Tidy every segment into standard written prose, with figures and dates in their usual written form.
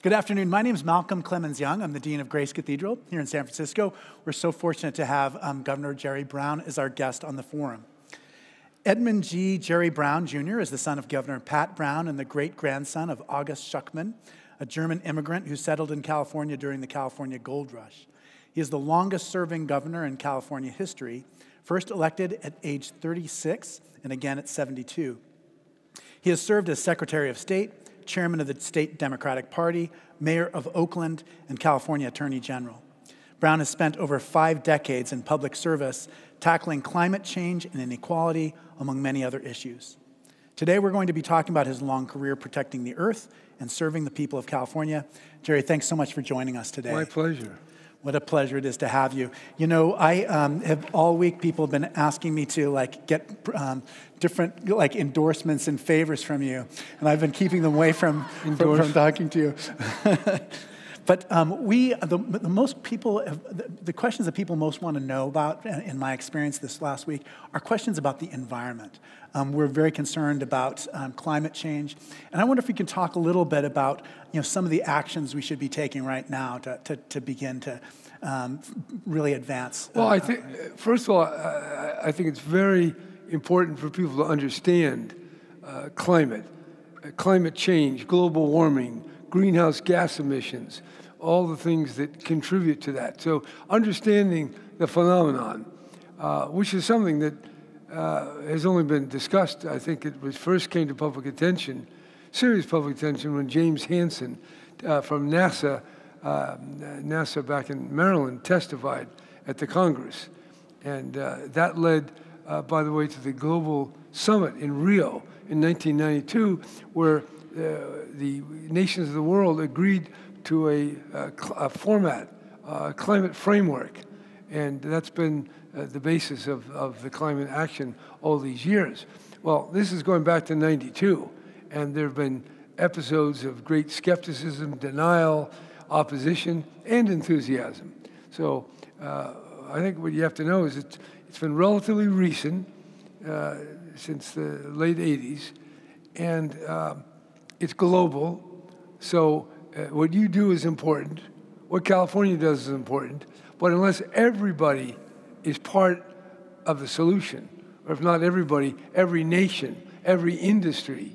Good afternoon. My name is Malcolm Clemens Young. I'm the Dean of Grace Cathedral here in San Francisco. We're so fortunate to have Governor Jerry Brown as our guest on the forum. Edmund G. Jerry Brown, Jr. is the son of Governor Pat Brown and the great-grandson of August Schuckman, a German immigrant who settled in California during the California Gold Rush. He is the longest-serving governor in California history, first elected at age 36 and again at 72. He has served as Secretary of State, Chairman of the State Democratic Party, Mayor of Oakland, and California Attorney General. Brown has spent over 5 decades in public service tackling climate change and inequality, among many other issues. Today, we're going to be talking about his long career protecting the earth and serving the people of California. Jerry, thanks so much for joining us today. My pleasure. What a pleasure it is to have you. You know, I have all week people have been asking me to get different endorsements and favors from you, and I've been keeping them away from talking to you. But the questions that people most want to know about, in my experience this last week, are questions about the environment. We're very concerned about climate change, and I wonder if we can talk a little bit about some of the actions we should be taking right now to begin to really advance. Well, I think first of all, I think it's very important for people to understand climate change, global warming, greenhouse gas emissions, all the things that contribute to that. So understanding the phenomenon, which is something that has only been discussed, I think it was first came to public attention, serious public attention, when James Hansen from NASA back in Maryland testified at the Congress. And that led, by the way, to the Global Summit in Rio in 1992, where the nations of the world agreed to a format, a climate framework. And that's been the basis of the climate action all these years. Well, this is going back to '92, and there have been episodes of great skepticism, denial, opposition, and enthusiasm. So I think what you have to know is it's been relatively recent, since the late '80s, and it's global. So what you do is important. What California does is important. But unless everybody is part of the solution, or if not everybody, every nation, every industry,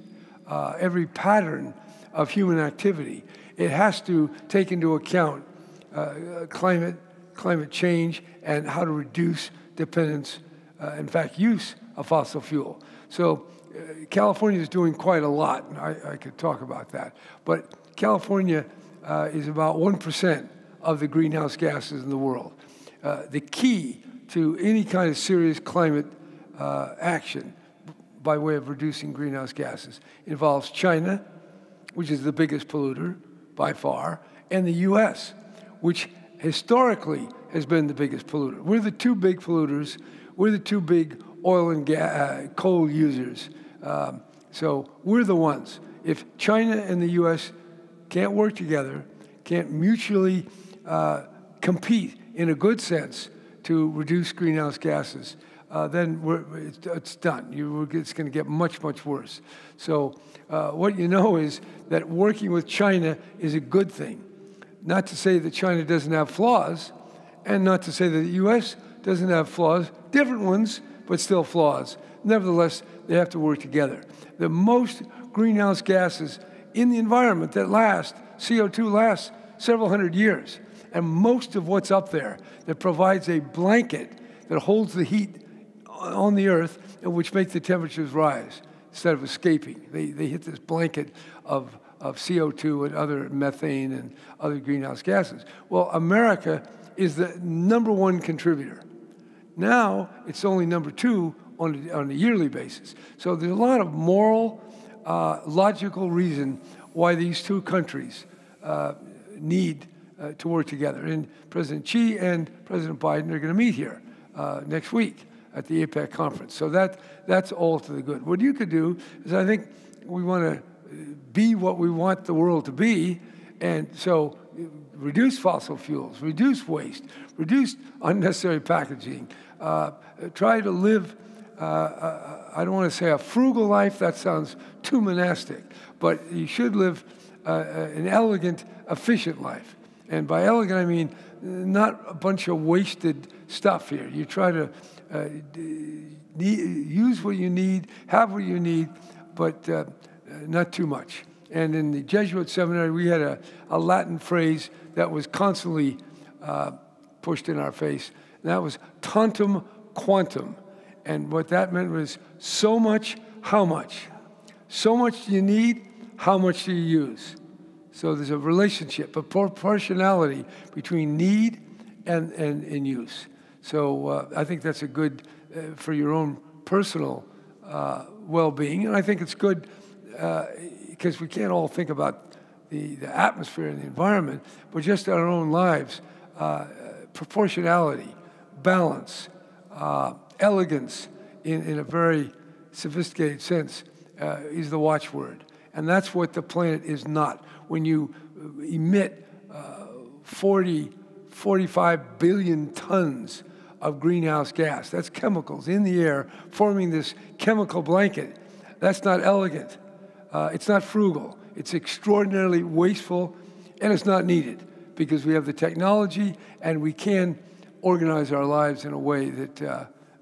every pattern of human activity, it has to take into account climate change and how to reduce dependence, in fact, use of fossil fuel. So California is doing quite a lot, and I could talk about that. But California is about 1% of the greenhouse gases in the world. The key to any kind of serious climate action by way of reducing greenhouse gases involves China, which is the biggest polluter by far, and the U.S., which historically has been the biggest polluter. We're the 2 big polluters. We're the 2 big oil and coal users. So we're the ones. If China and the U.S. can't work together, can't mutually compete in a good sense to reduce greenhouse gases, then it's done. It's going to get much, much worse. So what you know is that working with China is a good thing. Not to say that China doesn't have flaws, and not to say that the U.S. doesn't have flaws, different ones, but still flaws. Nevertheless, they have to work together. The most greenhouse gases in the environment that last, CO2 lasts several hundred years. And most of what's up there that provides a blanket that holds the heat on the earth, and which makes the temperatures rise instead of escaping. They hit this blanket of CO2 and other methane and other greenhouse gases. Well, America is the #1 contributor. Now it's only #2 on a yearly basis. So there's a lot of moral, logical reason why these 2 countries need to work together. And President Xi and President Biden are going to meet here next week at the APEC conference. So that's all to the good. What you could do is, I think we want to be what we want the world to be, and so reduce fossil fuels, reduce waste, reduce unnecessary packaging, try to live, I don't want to say a frugal life, that sounds too monastic, but you should live an elegant, efficient life. And by elegant, I mean not a bunch of wasted stuff here. You try to use what you need, have what you need, but not too much. And in the Jesuit seminary, we had a Latin phrase that was constantly pushed in our face, and that was tantum quantum. And what that meant was so much, how much? So much do you need, how much do you use? So there's a relationship, a proportionality between need and use. So I think that's a good for your own personal well-being. And I think it's good because we can't all think about the atmosphere and the environment, but just our own lives. Proportionality, balance, elegance in a very sophisticated sense is the watchword. And that's what the planet is not. When you emit 45 billion tons of greenhouse gas, that's chemicals in the air forming this chemical blanket, that's not elegant. It's not frugal. It's extraordinarily wasteful, and it's not needed because we have the technology and we can organize our lives in a way that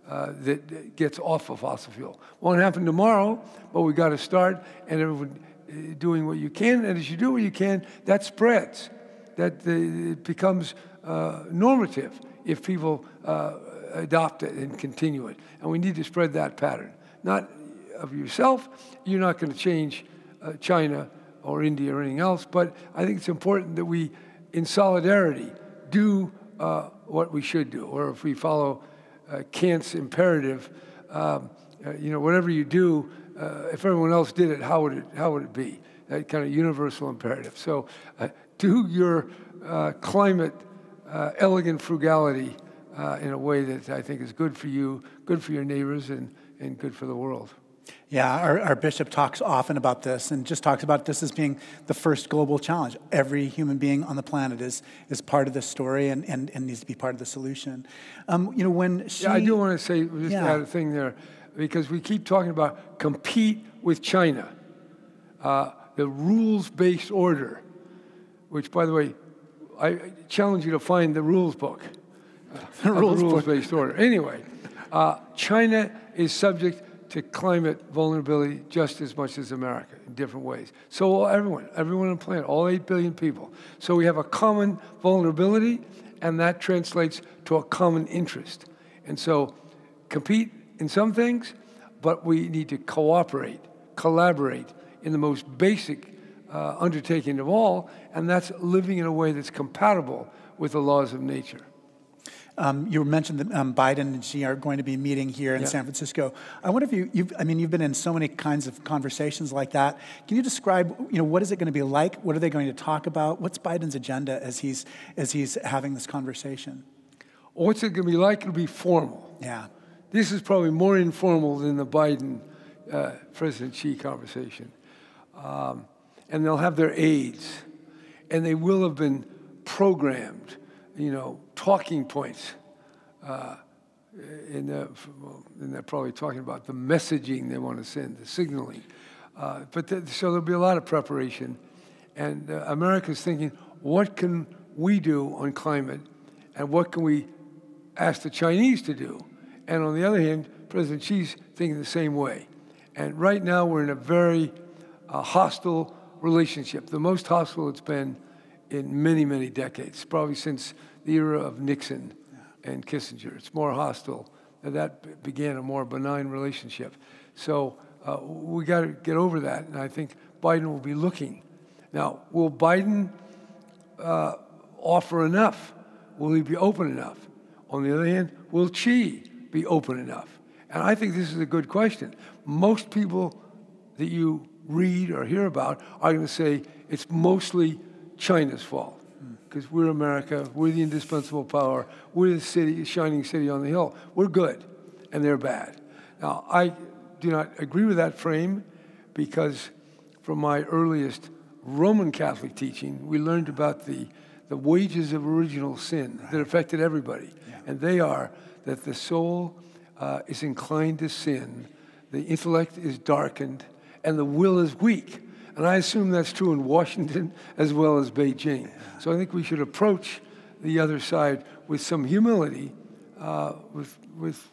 that gets off of fossil fuel. Won't happen tomorrow, but we got to start, and everyone doing what you can. And as you do what you can, that spreads. It becomes normative if people adopt it and continue it. And we need to spread that pattern. Not of yourself. You're not going to change China or India or anything else. But I think it's important that we, in solidarity, do what we should do. Or if we follow Kant's imperative, whatever you do, if everyone else did it, how would it be? That kind of universal imperative. So do your climate elegant frugality in a way that I think is good for you, good for your neighbors, and good for the world. Yeah, our bishop talks often about this and just talks about this as being the first global challenge. Every human being on the planet is part of this story and needs to be part of the solution. When she... Yeah, I do want to say, just add a thing there, because we keep talking about compete with China, the rules-based order, which, by the way, I challenge you to find the rules book. The rules-based order. Anyway, China is subject to climate vulnerability just as much as America in different ways. So everyone on the planet, all 8 billion people. So we have a common vulnerability, and that translates to a common interest. And so compete in some things, but we need to cooperate, collaborate in the most basic undertaking of all, and that's living in a way that's compatible with the laws of nature. You mentioned that Biden and Xi are going to be meeting here in San Francisco. I wonder if you've been in so many kinds of conversations like that. Can you describe, what is it going to be like? What are they going to talk about? What's Biden's agenda as he's having this conversation? What's it going to be like? It'll be formal. Yeah. This is probably more informal than the Biden President Xi conversation. And they'll have their aides, and they will have been programmed, talking points. And they're probably talking about the messaging they want to send, the signaling. So there'll be a lot of preparation. And America's thinking, what can we do on climate, and what can we ask the Chinese to do? And on the other hand, President Xi's thinking the same way. And right now we're in a very hostile relationship, the most hostile it's been in many, many decades, probably since the era of Nixon and Kissinger. It's more hostile. And that began a more benign relationship. So we got to get over that, and I think Biden will be looking. Now, will Biden offer enough? Will he be open enough? On the other hand, will Xi be open enough? And I think this is a good question. Most people that you read or hear about are going to say it's mostly China's fault because we're America, we're the indispensable power, we're the city, shining city on the hill. We're good, and they're bad. Now, I do not agree with that frame because from my earliest Roman Catholic teaching, we learned about the wages of original sin that affected everybody. Yeah. And they are that the soul is inclined to sin, the intellect is darkened, and the will is weak. And I assume that's true in Washington as well as Beijing. So I think we should approach the other side with some humility, with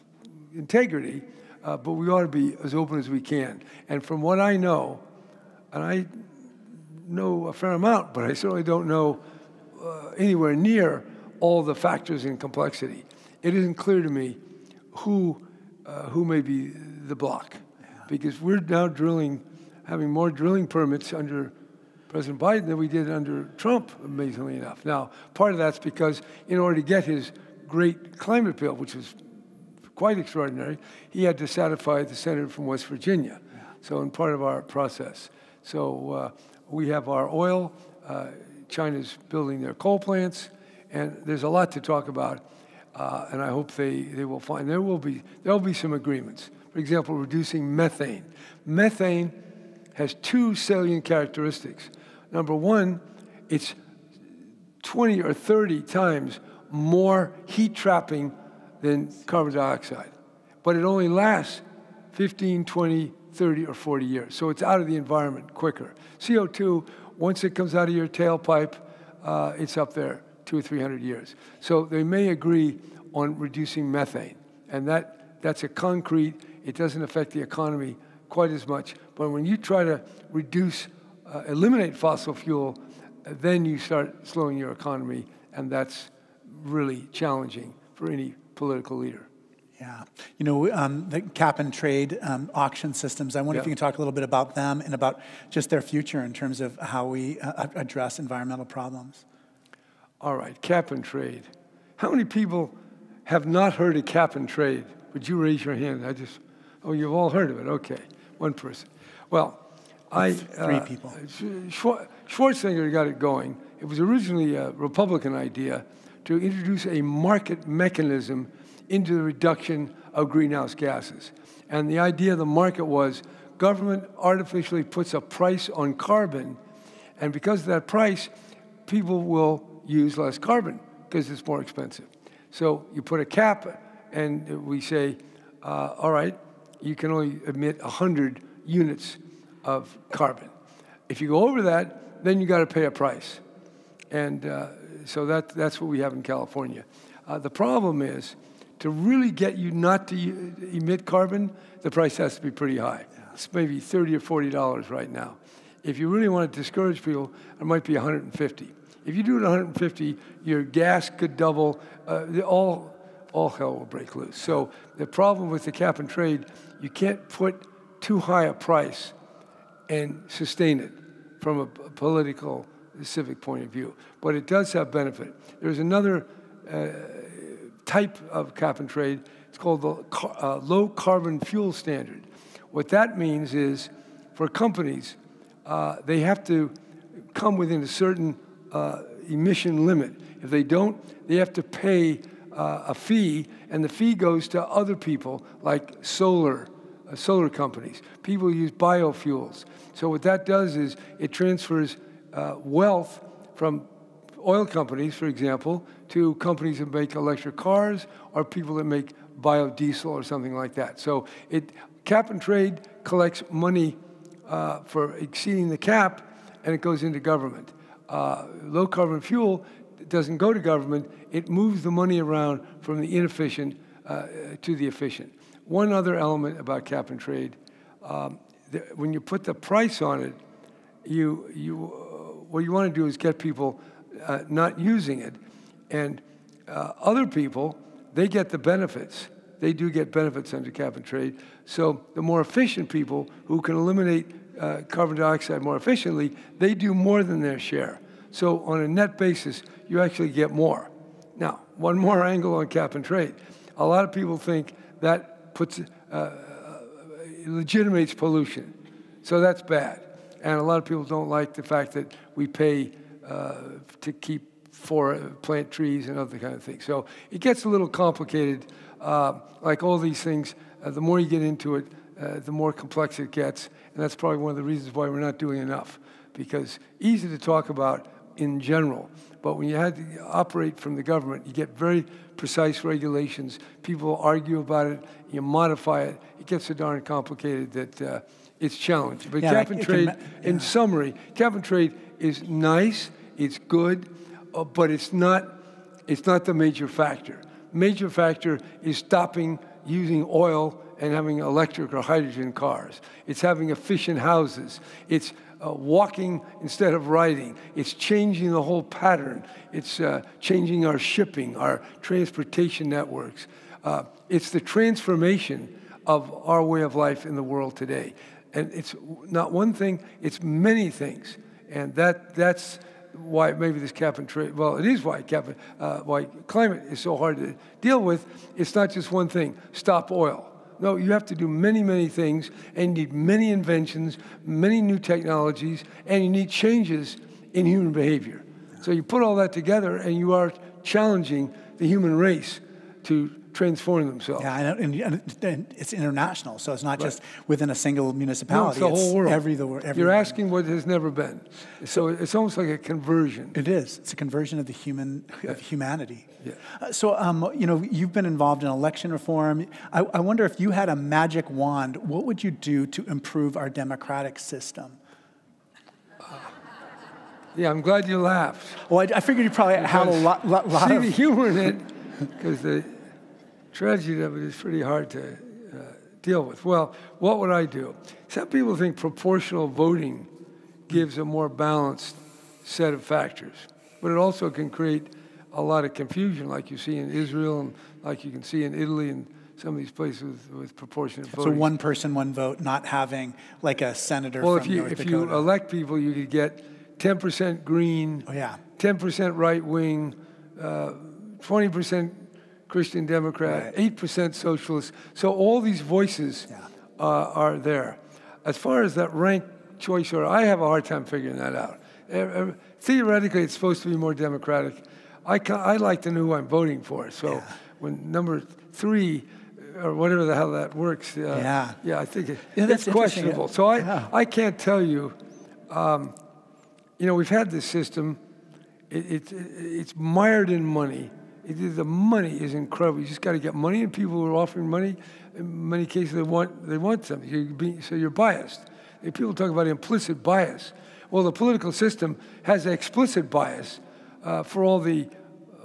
integrity, but we ought to be as open as we can. And from what I know, and I know a fair amount, but I certainly don't know anywhere near all the factors in complexity. It isn't clear to me who may be the block, because we're now having more drilling permits under President Biden than we did under Trump, amazingly enough. Now, part of that's because in order to get his great climate bill, which was quite extraordinary, he had to satisfy the senator from West Virginia. So in part of our process. So we have our oil, China's building their coal plants, and there's a lot to talk about, and I hope they will find, there'll be some agreements. For example, reducing methane. Methane has two salient characteristics. Number one, it's 20 or 30 times more heat trapping than carbon dioxide, but it only lasts 15, 20, 30, or 40 years. So it's out of the environment quicker. CO2, once it comes out of your tailpipe, it's up there 200 or 300 years. So they may agree on reducing methane, and that's a concrete, it doesn't affect the economy quite as much. But when you try to eliminate fossil fuel, then you start slowing your economy, and that's really challenging for any political leader. Yeah. You know, the cap and trade auction systems, I wonder if you can talk a little bit about them and about just their future in terms of how we address environmental problems. All right, cap and trade. How many people have not heard of cap and trade? Would you raise your hand? Oh, you've all heard of it. Okay, one person. Well, three people. Schwarzenegger got it going. It was originally a Republican idea to introduce a market mechanism into the reduction of greenhouse gases. And the idea of the market was government artificially puts a price on carbon, and because of that price, people will use less carbon because it's more expensive. So you put a cap, and we say, all right, you can only emit 100 units of carbon. If you go over that, then you got to pay a price. And so that's what we have in California. The problem is, to really get you not to emit carbon, the price has to be pretty high. It's maybe $30 or $40 right now. If you really want to discourage people, it might be 150. If you do it at 150, your gas could double. All hell will break loose. So the problem with the cap and trade, you can't put too high a price and sustain it from a political, civic point of view. But it does have benefit. There's another type of cap and trade. It's called the low carbon fuel standard. What that means is, for companies, they have to come within a certain emission limit. If they don't, they have to pay a fee, and the fee goes to other people, like solar companies. People use biofuels. So what that does is it transfers wealth from oil companies, for example, to companies that make electric cars or people that make biodiesel or something like that. So cap and trade collects money for exceeding the cap, and it goes into government. Low carbon fuel doesn't go to government. It moves the money around from the inefficient to the efficient. One other element about cap and trade, when you put the price on it, what you want to do is get people not using it. And other people, they get the benefits. They do get benefits under cap and trade. So the more efficient people who can eliminate carbon dioxide more efficiently, they do more than their share. So on a net basis, you actually get more. Now, one more angle on cap and trade. A lot of people think that legitimates pollution. So that's bad. And a lot of people don't like the fact that we pay to keep plant trees and other kind of things. So it gets a little complicated. Like all these things, the more you get into it, the more complex it gets. And that's probably one of the reasons why we're not doing enough. Because easy to talk about in general, but when you had to operate from the government, you get very precise regulations. People argue about it, you modify it. It gets so darn complicated that it's challenging. But Yeah, cap and trade, in summary, cap and trade is nice, it's good, but it's not the major factor. Major factor is stopping using oil and having electric or hydrogen cars. It's having efficient houses. It's walking instead of riding. It's changing the whole pattern. It's changing our shipping, our transportation networks. It's the transformation of our way of life in the world today. And it's not one thing, it's many things. And that's why maybe this cap and trade, well, it is why why climate is so hard to deal with. It's not just one thing, stop oil. No, you have to do many, many things, and you need many inventions, many new technologies, and you need changes in human behavior. So you put all that together, and you are challenging the human race to transform themselves. Yeah, and it's international, so it's not just within a single municipality. No, it's the whole world. Everywhere. You're asking what has never been. So it's almost like a conversion. It is. It's a conversion of the of humanity. Yeah. So, you've been involved in election reform. I wonder if you had a magic wand, what would you do to improve our democratic system? Yeah, I'm glad you laughed. Well, I figured you probably had a lot see of... the humor in it, because the tragedy of it is pretty hard to deal with. Well, what would I do? Some people think proportional voting gives a more balanced set of factors, but it also can create a lot of confusion, like you see in Israel and like you can see in Italy and some of these places with proportionate voting. So one person, one vote, not having like a senator well, from North Dakota. Well, if you elect people, you could get 10% green, 10% right wing, 20% Christian Democrat, 8% socialist. So all these voices are there. As far as that rank choice order, I have a hard time figuring that out. Theoretically, it's supposed to be more democratic. I like to know who I'm voting for. So when number 3, or whatever the hell that works, I think it's questionable. So I can't tell you. We've had this system. It's mired in money. The money is incredible. You just got to get money, and people who are offering money, in many cases, they want something. So you're biased. And people talk about implicit bias. Well, the political system has explicit bias for all the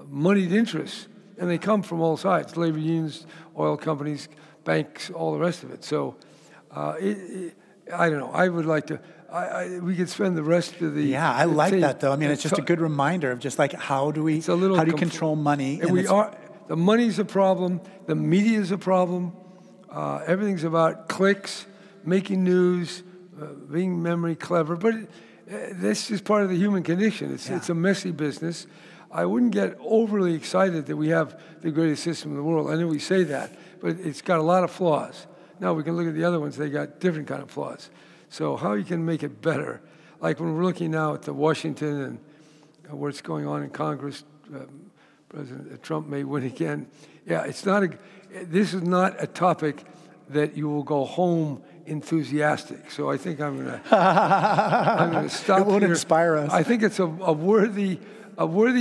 moneyed interests, and they come from all sides: labor unions, oil companies, banks, all the rest of it. So I don't know. I would like to. We could spend the rest of the... Yeah, I like that, though. I mean, it's just a good reminder of just like how do you control money? And the money's a problem. The media's a problem. Everything's about clicks, making news, being memory clever. But this is part of the human condition. It's a messy business. I wouldn't get overly excited that we have the greatest system in the world. I know we say that, but it's got a lot of flaws. Now we can look at the other ones. They got different kind of flaws. So how you can make it better, like when we're looking now at the Washington and what's going on in Congress, President Trump may win again. Yeah, this is not a topic that you will go home enthusiastic. So I think I'm gonna stop here. It won't inspire us. I think it's a worthy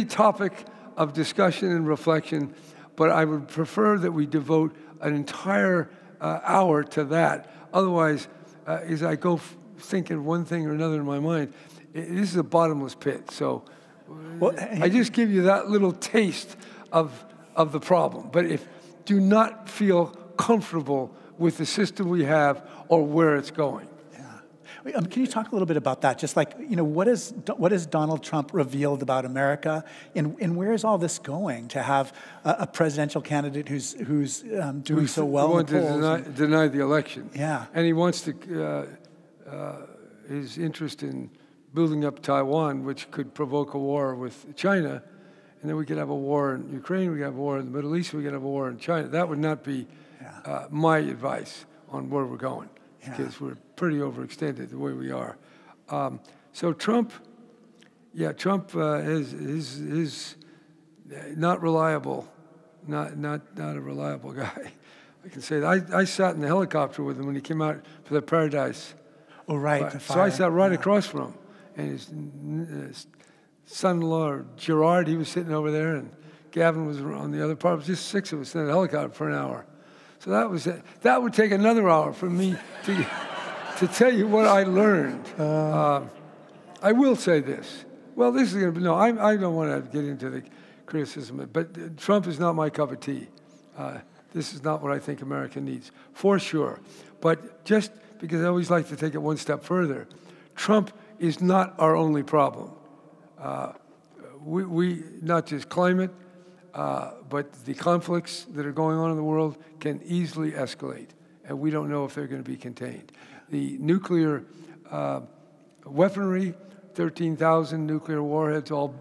topic of discussion and reflection, but I would prefer that we devote an entire hour to that. Otherwise, as I go thinking one thing or another in my mind, this is a bottomless pit. So I just give you that little taste of the problem. But do not feel comfortable with the system we have or where it's going. Yeah. Can you talk a little bit about that? Just like, what has Donald Trump revealed about America, and where is all this going to have a presidential candidate who's doing so well in the polls? He wants to deny the election. Yeah. And he wants to, his interest in building up Taiwan, which could provoke a war with China, and then we could have a war in Ukraine, we could have a war in the Middle East, we could have a war in China. That would not be my advice on where we're going, because we're pretty overextended the way we are. So Trump is not reliable, not a reliable guy. I can say that. I sat in the helicopter with him when he came out for the Paradise. Oh, right. So I sat right across from him, and his son-in-law, Gerard, he was sitting over there, and Gavin was on the other part. It was just 6 of us in the helicopter for an hour. So that would take another hour for me to to tell you what I learned, I will say this. Well, this is going to be, no, I don't want to get into the criticism, but Trump is not my cup of tea. This is not what I think America needs, for sure. But just because I always like to take it one step further, Trump is not our only problem. We not just climate, but the conflicts that are going on in the world can easily escalate, and we don't know if they're going to be contained. The nuclear weaponry, 13,000 nuclear warheads, all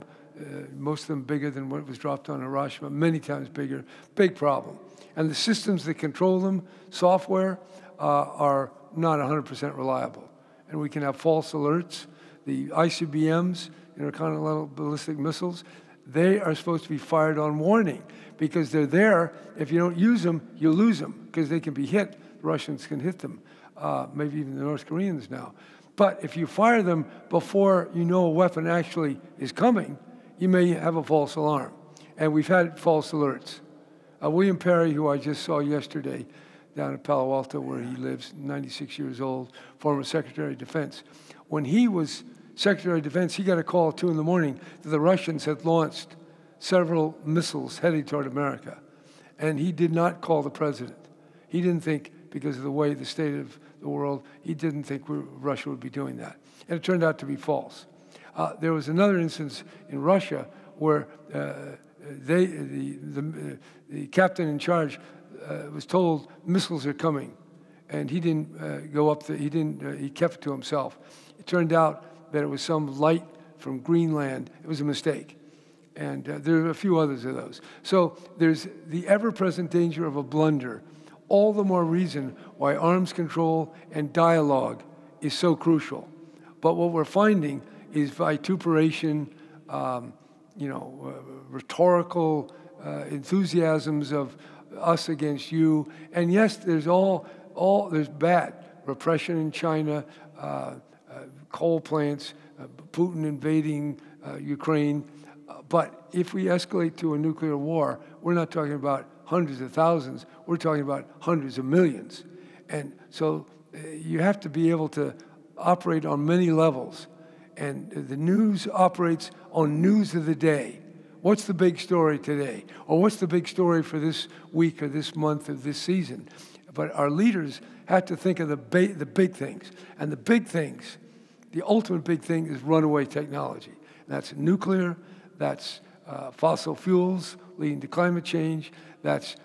most of them bigger than what was dropped on Hiroshima, many times bigger, big problem. And the systems that control them, software, are not 100% reliable. And we can have false alerts. The ICBMs, intercontinental ballistic missiles, they are supposed to be fired on warning because they're there. If you don't use them, you lose them because they can be hit. The Russians can hit them, maybe even the North Koreans now. But if you fire them before you know a weapon actually is coming, you may have a false alarm. And we've had false alerts. William Perry, who I just saw yesterday down in Palo Alto where he lives, 96 years old, former Secretary of Defense. When he was Secretary of Defense, he got a call at 2 in the morning that the Russians had launched several missiles heading toward America. And he did not call the president. He didn't think, because of the way the state of the world, he didn't think Russia would be doing that. And it turned out to be false. There was another instance in Russia where the captain in charge was told missiles are coming, and he didn't go up. He kept it to himself. It turned out that it was some light from Greenland. It was a mistake, and there are a few others of those. So there's the ever-present danger of a blunder. All the more reason why arms control and dialogue is so crucial. But what we're finding is vituperation, rhetorical enthusiasms of us against you. And yes, there's there's bad repression in China, coal plants, Putin invading Ukraine. But if we escalate to a nuclear war, we're not talking about hundreds of thousands. We're talking about hundreds of millions. And so you have to be able to operate on many levels. And the news operates on news of the day. What's the big story today? Or what's the big story for this week or this month or this season? But our leaders have to think of the big things. And the big things, the ultimate big thing is runaway technology. And that's nuclear, that's fossil fuels leading to climate change, that's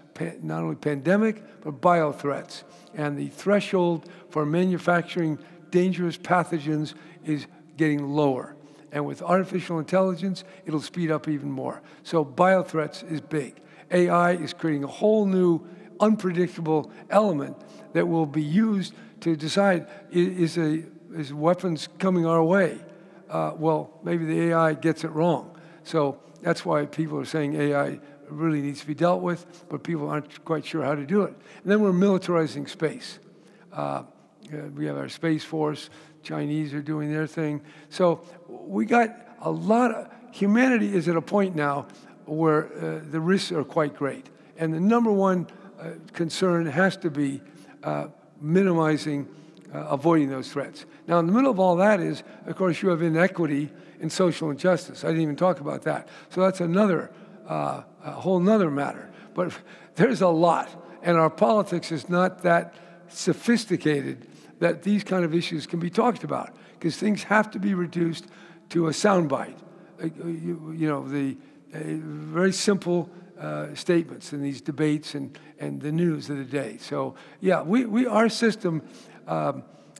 not only pandemic, but biothreats. And the threshold for manufacturing dangerous pathogens is getting lower. And with artificial intelligence, it'll speed up even more. So biothreats is big. AI is creating a whole new, unpredictable element that will be used to decide, is weapons coming our way? Well, maybe the AI gets it wrong. So that's why people are saying AI really needs to be dealt with, but people aren't quite sure how to do it. And then we're militarizing space. We have our Space Force. Chinese are doing their thing. So we got a lot of, humanity is at a point now where the risks are quite great. And the number one concern has to be minimizing, avoiding those threats. Now, in the middle of all that is, of course, you have inequity and social injustice. I didn't even talk about that. So that's another, a whole nother matter. But there's a lot. And our politics is not that sophisticated that these kind of issues can be talked about, because things have to be reduced to a soundbite. The very simple statements in these debates and the news of the day. So yeah, our system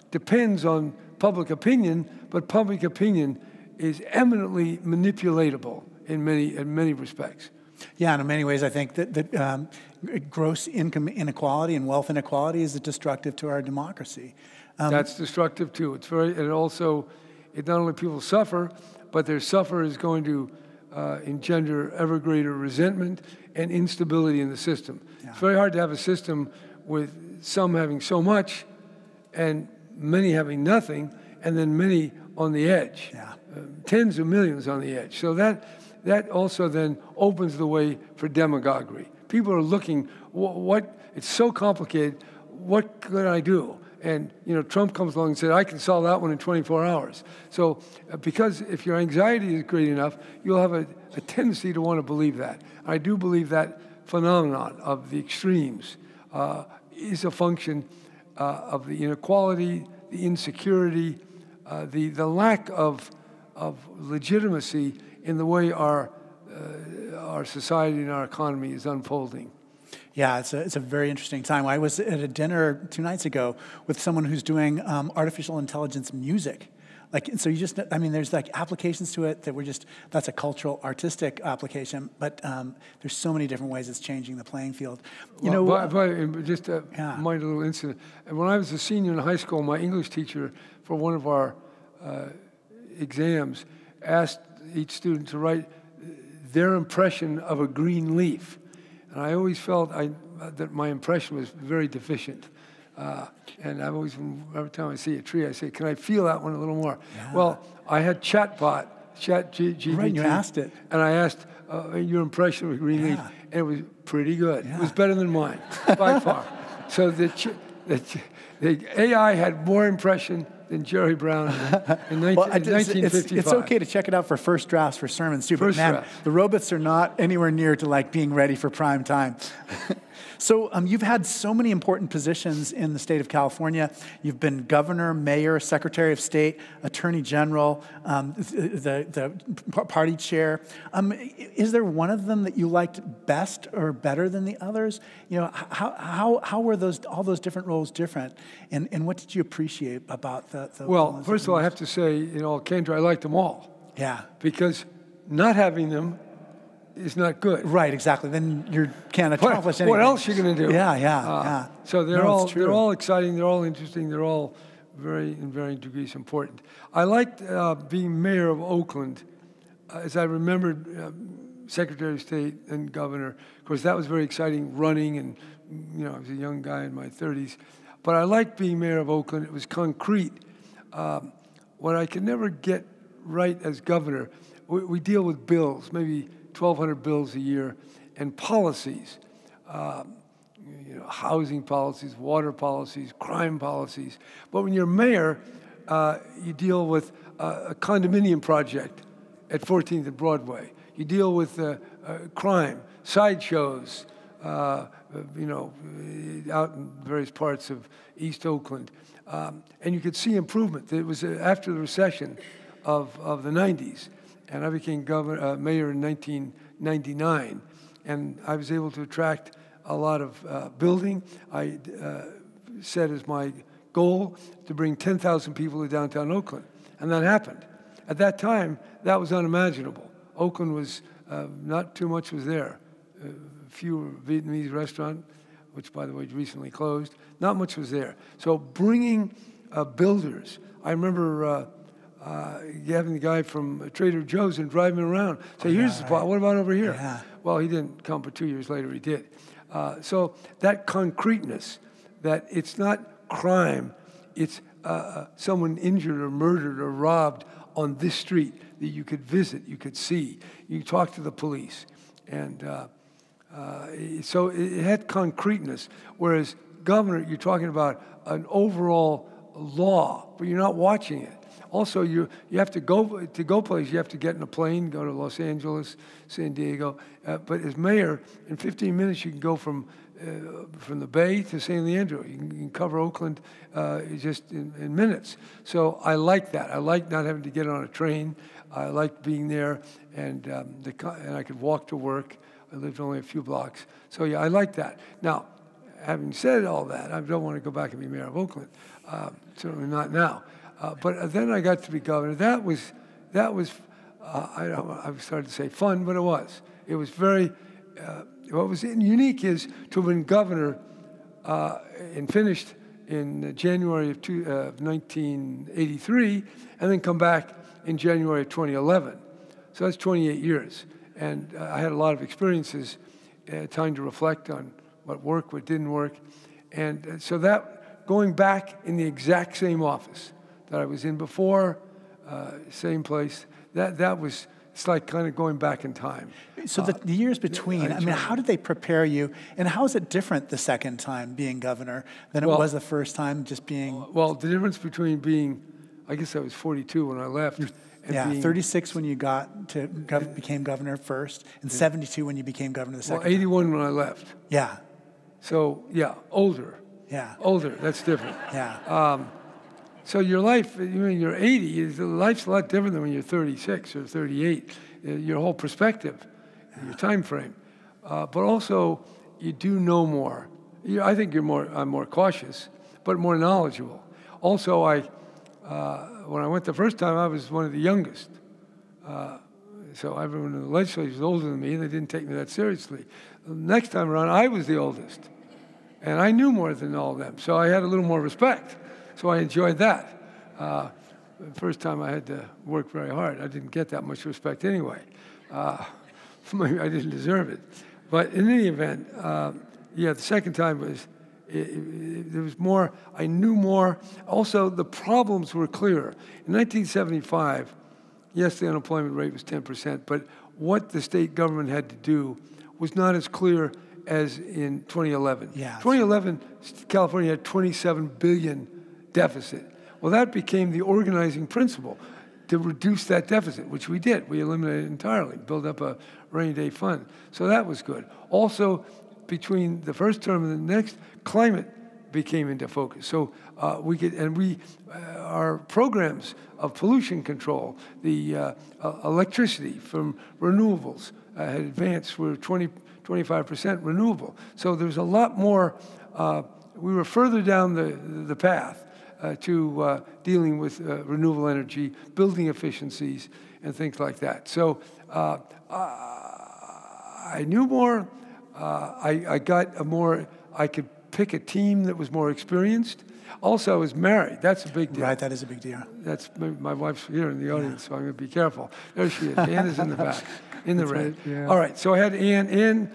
depends on public opinion, but public opinion is eminently manipulatable in many respects. Yeah, and in many ways, I think that gross income inequality and wealth inequality is destructive to our democracy. That's destructive too. It not only people suffer, but their suffer is going to engender ever greater resentment and instability in the system. Yeah. It's very hard to have a system with some having so much and many having nothing, and then many on the edge. Yeah. Tens of millions on the edge. So that also then opens the way for demagoguery. People are looking, it's so complicated, what could I do? And Trump comes along and said, I can solve that one in 24 hours. So because if your anxiety is great enough, you'll have a tendency to want to believe that. I do believe that phenomenon of the extremes is a function of the inequality, the insecurity, the lack of legitimacy in the way our society and our economy is unfolding. Yeah, it's a very interesting time. I was at a dinner 2 nights ago with someone who's doing artificial intelligence music. So there's applications to it that that's a cultural, artistic application, but there's so many different ways it's changing the playing field. Just a mind a little incident. When I was a senior in high school, my English teacher for one of our exams asked each student to write their impression of a green leaf. And I always felt that my impression was very deficient. And I've always, every time I see a tree, I say, can I feel that one a little more? Yeah. Well, I had ChatGPT. Right, you asked it. And I asked your impression of a green leaf, and it was pretty good. Yeah. It was better than mine, by far. So the AI had more impression than Jerry Brown in 1955. It's okay to check it out for first drafts for sermons too, but man, the robots are not anywhere near to being ready for prime time. So you've had so many important positions in the state of California. You've been governor, mayor, secretary of state, attorney general, the party chair. Is there one of them that you liked best or better than the others? How were all those different roles different? And what did you appreciate about the Well, first of all, I have to say, candor, I liked them all. Yeah. Because not having them is not good. Right, exactly. Then you can't accomplish anything. What else are you going to do? Yeah. So they're all exciting. They're all interesting. They're all in varying degrees important. I liked being mayor of Oakland, as I remembered Secretary of State and governor. Of course, that was very exciting. Running, and I was a young guy in my 30s, but I liked being mayor of Oakland. It was concrete. What I could never get right as governor, we deal with bills, maybe 1,200 bills a year, and policies, housing policies, water policies, crime policies. But when you're mayor, you deal with a condominium project at 14th and Broadway. You deal with crime, sideshows, out in various parts of East Oakland. And you could see improvement. It was after the recession of the 90s. And I became mayor in 1999, and I was able to attract a lot of building. I set as my goal to bring 10,000 people to downtown Oakland, and that happened. At that time, that was unimaginable. Oakland was, not too much was there. A few Vietnamese restaurant, which by the way recently closed, not much was there. So bringing builders, I remember having the guy from Trader Joe's and driving around. Say, here's the spot. What about over here? Yeah. Well, he didn't come, but 2 years later he did. So that concreteness, that it's not crime, it's someone injured or murdered or robbed on this street that you could visit, you could see, you talk to the police. And so it had concreteness, whereas governor, you're talking about an overall law, but you're not watching it. Also, you have to go places. You have to get in a plane, go to Los Angeles, San Diego. But as mayor, in 15 minutes, you can go from the Bay to San Leandro. You can cover Oakland just in minutes. So I like that. I like not having to get on a train. I like being there, and I could walk to work. I lived only a few blocks. So yeah, I like that. Now, having said all that, I don't want to go back and be mayor of Oakland. Certainly not now. But then I got to be governor. That was I started to say fun, but it was. It was very, what was unique is to have been governor and finished in January of 1983, and then come back in January of 2011. So that's 28 years. And I had a lot of experiences, time to reflect on what worked, what didn't work. And so that, going back in the exact same office that I was in before, same place, that was, it's like kind of going back in time. So the years between, I mean, how did they prepare you, and how is it different the second time being governor than it was the first time just being? Well, the difference between being, I guess I was 42 when I left. Yeah, 36 when you became governor first, and 72 when you became governor the second Well, 81 when I left. Yeah. So, yeah, older. Yeah. Older, that's different. Yeah. So your life, when you're 80, life's a lot different than when you're 36 or 38. Your whole perspective, your time frame. But also, you do know more. I think I'm more cautious, but more knowledgeable. Also, when I went the first time, I was one of the youngest. So everyone in the legislature was older than me, and they didn't take me that seriously. The next time around, I was the oldest. And I knew more than all of them, so I had a little more respect. So I enjoyed that. The first time I had to work very hard. I didn't get that much respect anyway. Maybe I didn't deserve it. But in any event, the second time there was more, I knew more. Also, the problems were clearer. In 1975, yes, the unemployment rate was 10%, but what the state government had to do was not as clear as in 2011. Yeah, 2011, California had $27 billion deficit. Well, that became the organizing principle to reduce that deficit, which we did. We eliminated it entirely, built up a rainy day fund. So that was good. Also, between the first term and the next, climate became into focus. So our programs of pollution control, the electricity from renewables had advanced. We're 25% renewable. So there's a lot more, we were further down the path to dealing with renewable energy, building efficiencies, and things like that. So I knew more. I got I could pick a team that was more experienced. Also, I was married. That's a big deal. Right, that is a big deal. That's my wife's here in the audience, so I'm going to be careful. There she is. Ann is in the back, in the red. Right, yeah. All right, so I had Ann.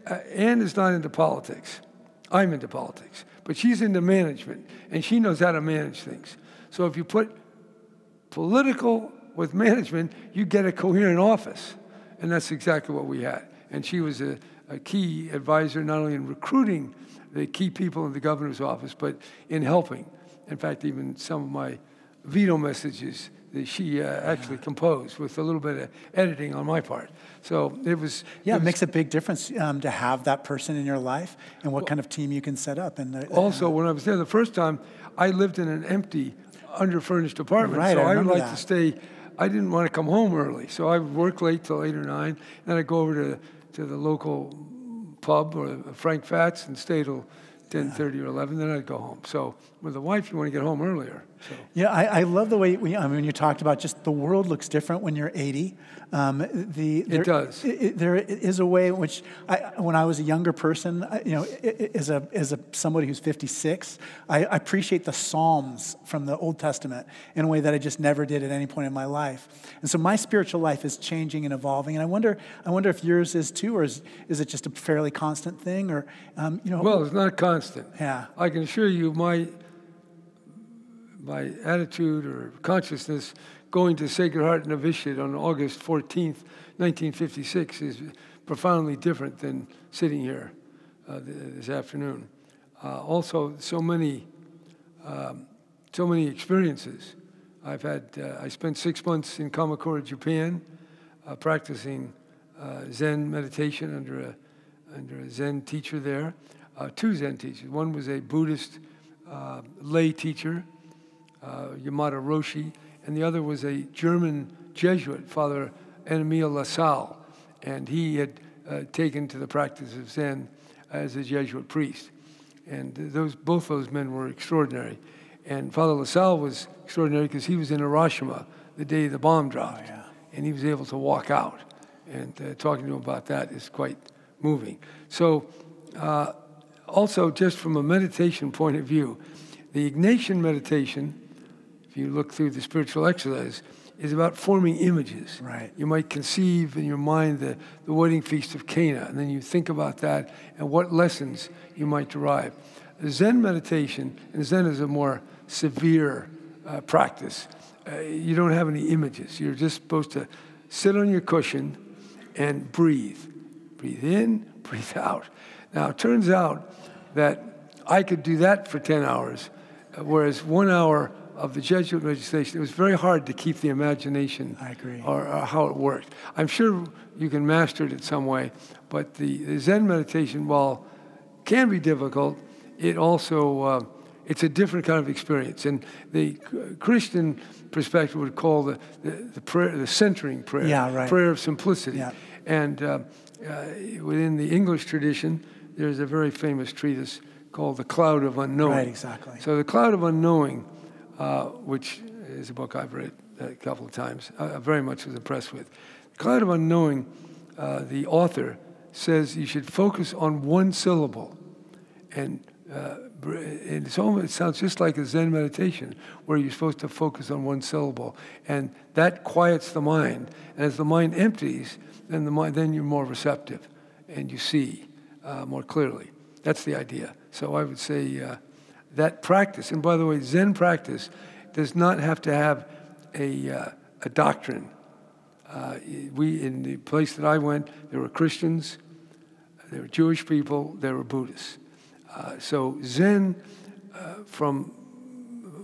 Ann is not into politics. I'm into politics. But she's into management, and she knows how to manage things. So if you put political with management, you get a coherent office. And that's exactly what we had. And she was a key advisor, not only in recruiting the key people in the governor's office, but in helping. In fact, even some of my veto messages that she actually composed with a little bit of editing on my part. So it was... Yeah, it makes a big difference to have that person in your life and what kind of team you can set up. And also, when I was there the first time, I lived in an empty, underfurnished apartment. Right, so I remember would like that. to stay... I didn't want to come home early, so I would work late till 8 or 9, then I'd go over to the local pub or Frank Fat's and stay till 10:30 or 11, then I'd go home. So with a wife, you want to get home earlier. So. Yeah, I love the way when you talked about just the world looks different when you're 80. It does. There is a way in which, when I was a younger person, as somebody who's 56, I appreciate the Psalms from the Old Testament in a way that I just never did at any point in my life. And so my spiritual life is changing and evolving. And I wonder if yours is too, or is it just a fairly constant thing, or Well, it's not constant. Yeah. I can assure you, my attitude or consciousness going to Sacred Heart Novitiate on August 14th, 1956 is profoundly different than sitting here this afternoon. Also, so many experiences. I spent 6 months in Kamakura, Japan, practicing Zen meditation under a Zen teacher there. 2 Zen teachers. One was a Buddhist lay teacher, Yamada Roshi, and the other was a German Jesuit, Father Emile Lassalle, and he had taken to the practice of Zen as a Jesuit priest. And both those men were extraordinary. And Father Lassalle was extraordinary because he was in Hiroshima the day the bomb dropped, and he was able to walk out. And talking to him about that is quite moving. So also, just from a meditation point of view, the Ignatian meditation, if you look through the spiritual exercise, is about forming images. Right. You might conceive in your mind the wedding feast of Cana, and then you think about that and what lessons you might derive. The Zen meditation, and Zen is a more severe practice, you don't have any images. You're just supposed to sit on your cushion and breathe. Breathe in, breathe out. Now, it turns out that I could do that for 10 hours, whereas 1 hour of the Jesuit meditation, it was very hard to keep the imagination. I agree. Or how it worked. I'm sure you can master it in some way, but the Zen meditation, while can be difficult, it also, it's a different kind of experience. And the Christian perspective would call the prayer, the centering prayer, yeah, right. prayer of simplicity. Yeah. And within the English tradition, there's a very famous treatise called The Cloud of Unknowing. Right, exactly. So The Cloud of Unknowing, which is a book I've read a couple of times, I very much was impressed with. The Cloud of Unknowing, the author says you should focus on one syllable. And it sounds just like a Zen meditation, where you're supposed to focus on one syllable. And that quiets the mind. And as the mind empties, then you're more receptive, and you see more clearly. That's the idea. So I would say that practice, and by the way, Zen practice does not have to have a doctrine. In the place that I went, there were Christians, there were Jewish people, there were Buddhists. So Zen, from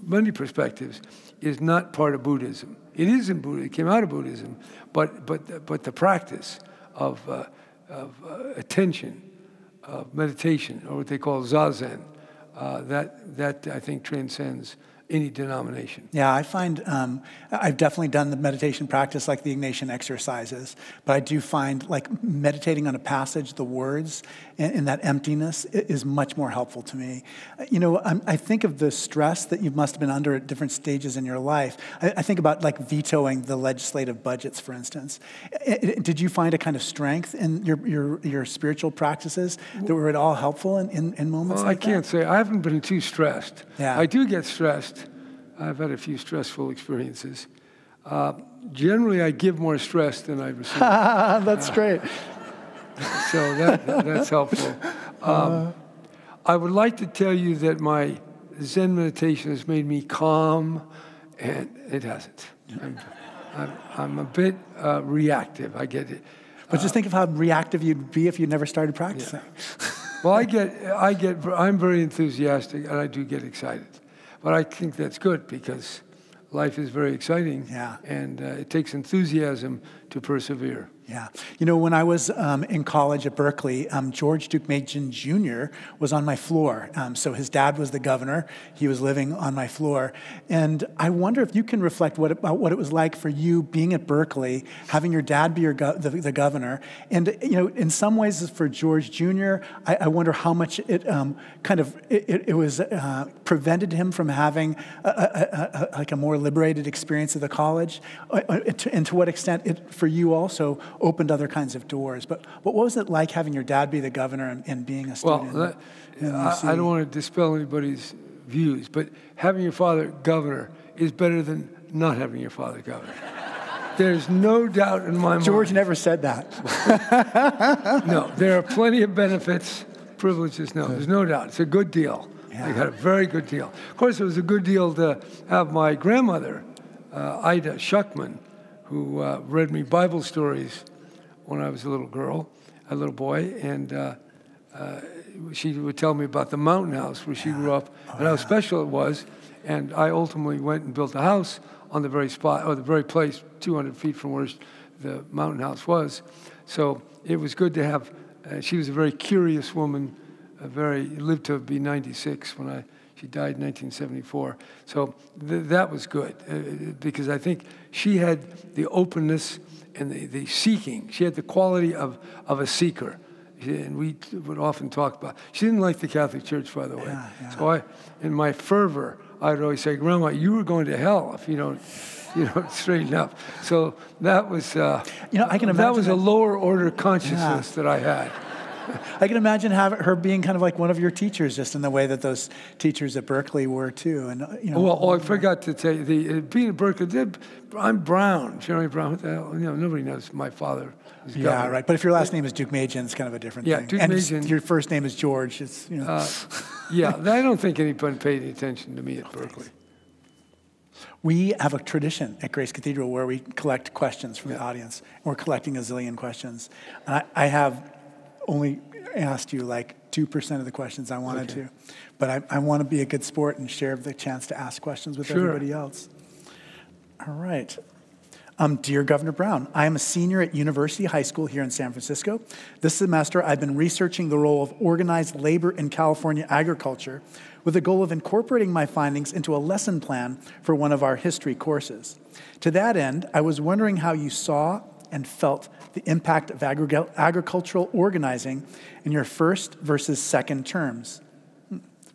many perspectives, is not part of Buddhism. It is in Buddhism. It came out of Buddhism, but the practice of attention, of meditation, or what they call zazen, that I think transcends any denomination. Yeah, I find I've definitely done the meditation practice like the Ignatian exercises, but I do find like meditating on a passage, the words, and that emptiness is much more helpful to me. You know, I think of the stress that you must have been under at different stages in your life. I think about like vetoing the legislative budgets, for instance. Did you find a kind of strength in your spiritual practices that were at all helpful in moments like that? I can't say. I haven't been too stressed. Yeah. I do get stressed. I've had a few stressful experiences. Generally, I give more stress than I receive. That's great. So that's helpful. I would like to tell you that my Zen meditation has made me calm, and it hasn't. I'm a bit reactive. I get it. But just think of how reactive you'd be if you never started practicing. Yeah. Well, I'm very enthusiastic, and I do get excited. But I think that's good because life is very exciting, yeah. And it takes enthusiasm to persevere. Yeah. You know, when I was in college at Berkeley, George Deukmejian Jr. was on my floor. So his dad was the governor. He was living on my floor. And I wonder if you can reflect about what it was like for you being at Berkeley, having your dad be the governor. And, you know, in some ways for George Jr., I wonder how much it it was prevented him from having a more liberated experience of the college, and to what extent it, for you also, opened other kinds of doors. But what was it like having your dad be the governor and being a student? Well, I don't want to dispel anybody's views, but having your father governor is better than not having your father governor. There's no doubt in my mind. George never said that. No, there are plenty of benefits, privileges. No, there's no doubt. It's a good deal. Yeah. I got a very good deal. Of course, it was a good deal to have my grandmother, August Schuckman, who read me Bible stories when I was a little boy, and she would tell me about the mountain house where she grew up, and how special it was. And I ultimately went and built a house on the very spot, or the very place 200 feet from where the mountain house was. So it was good to have, she was a very curious woman, lived to be 96 when she died in 1974. So that was good, because I think she had the openness and the seeking. She had the quality of a seeker. And we would often talk about, she didn't like the Catholic Church, by the way. Yeah, yeah. So in my fervor, I'd always say, Grandma, you were going to hell if you don't straighten up. So that was, I can imagine that was a lower order consciousness that I had. I can imagine her being kind of like one of your teachers, just in the way that those teachers at Berkeley were too. And Well, I forgot to tell you, being at Berkeley, I'm Brown, Jeremy Brown. What the hell? Nobody knows my father. Yeah, right. But if your last name is Deukmejian, it's kind of a different thing. Deukmejian. And your first name is George. It's Yeah, I don't think anybody paid any attention to me at Berkeley. We have a tradition at Grace Cathedral where we collect questions from the audience. We're collecting a zillion questions. And I have only asked you like 2% of the questions I wanted to. But I want to be a good sport and share the chance to ask questions with everybody else. All right. Dear Governor Brown, I am a senior at University High School here in San Francisco. This semester, I've been researching the role of organized labor in California agriculture with the goal of incorporating my findings into a lesson plan for one of our history courses. To that end, I was wondering how you saw and felt the impact of agricultural organizing in your first versus second terms.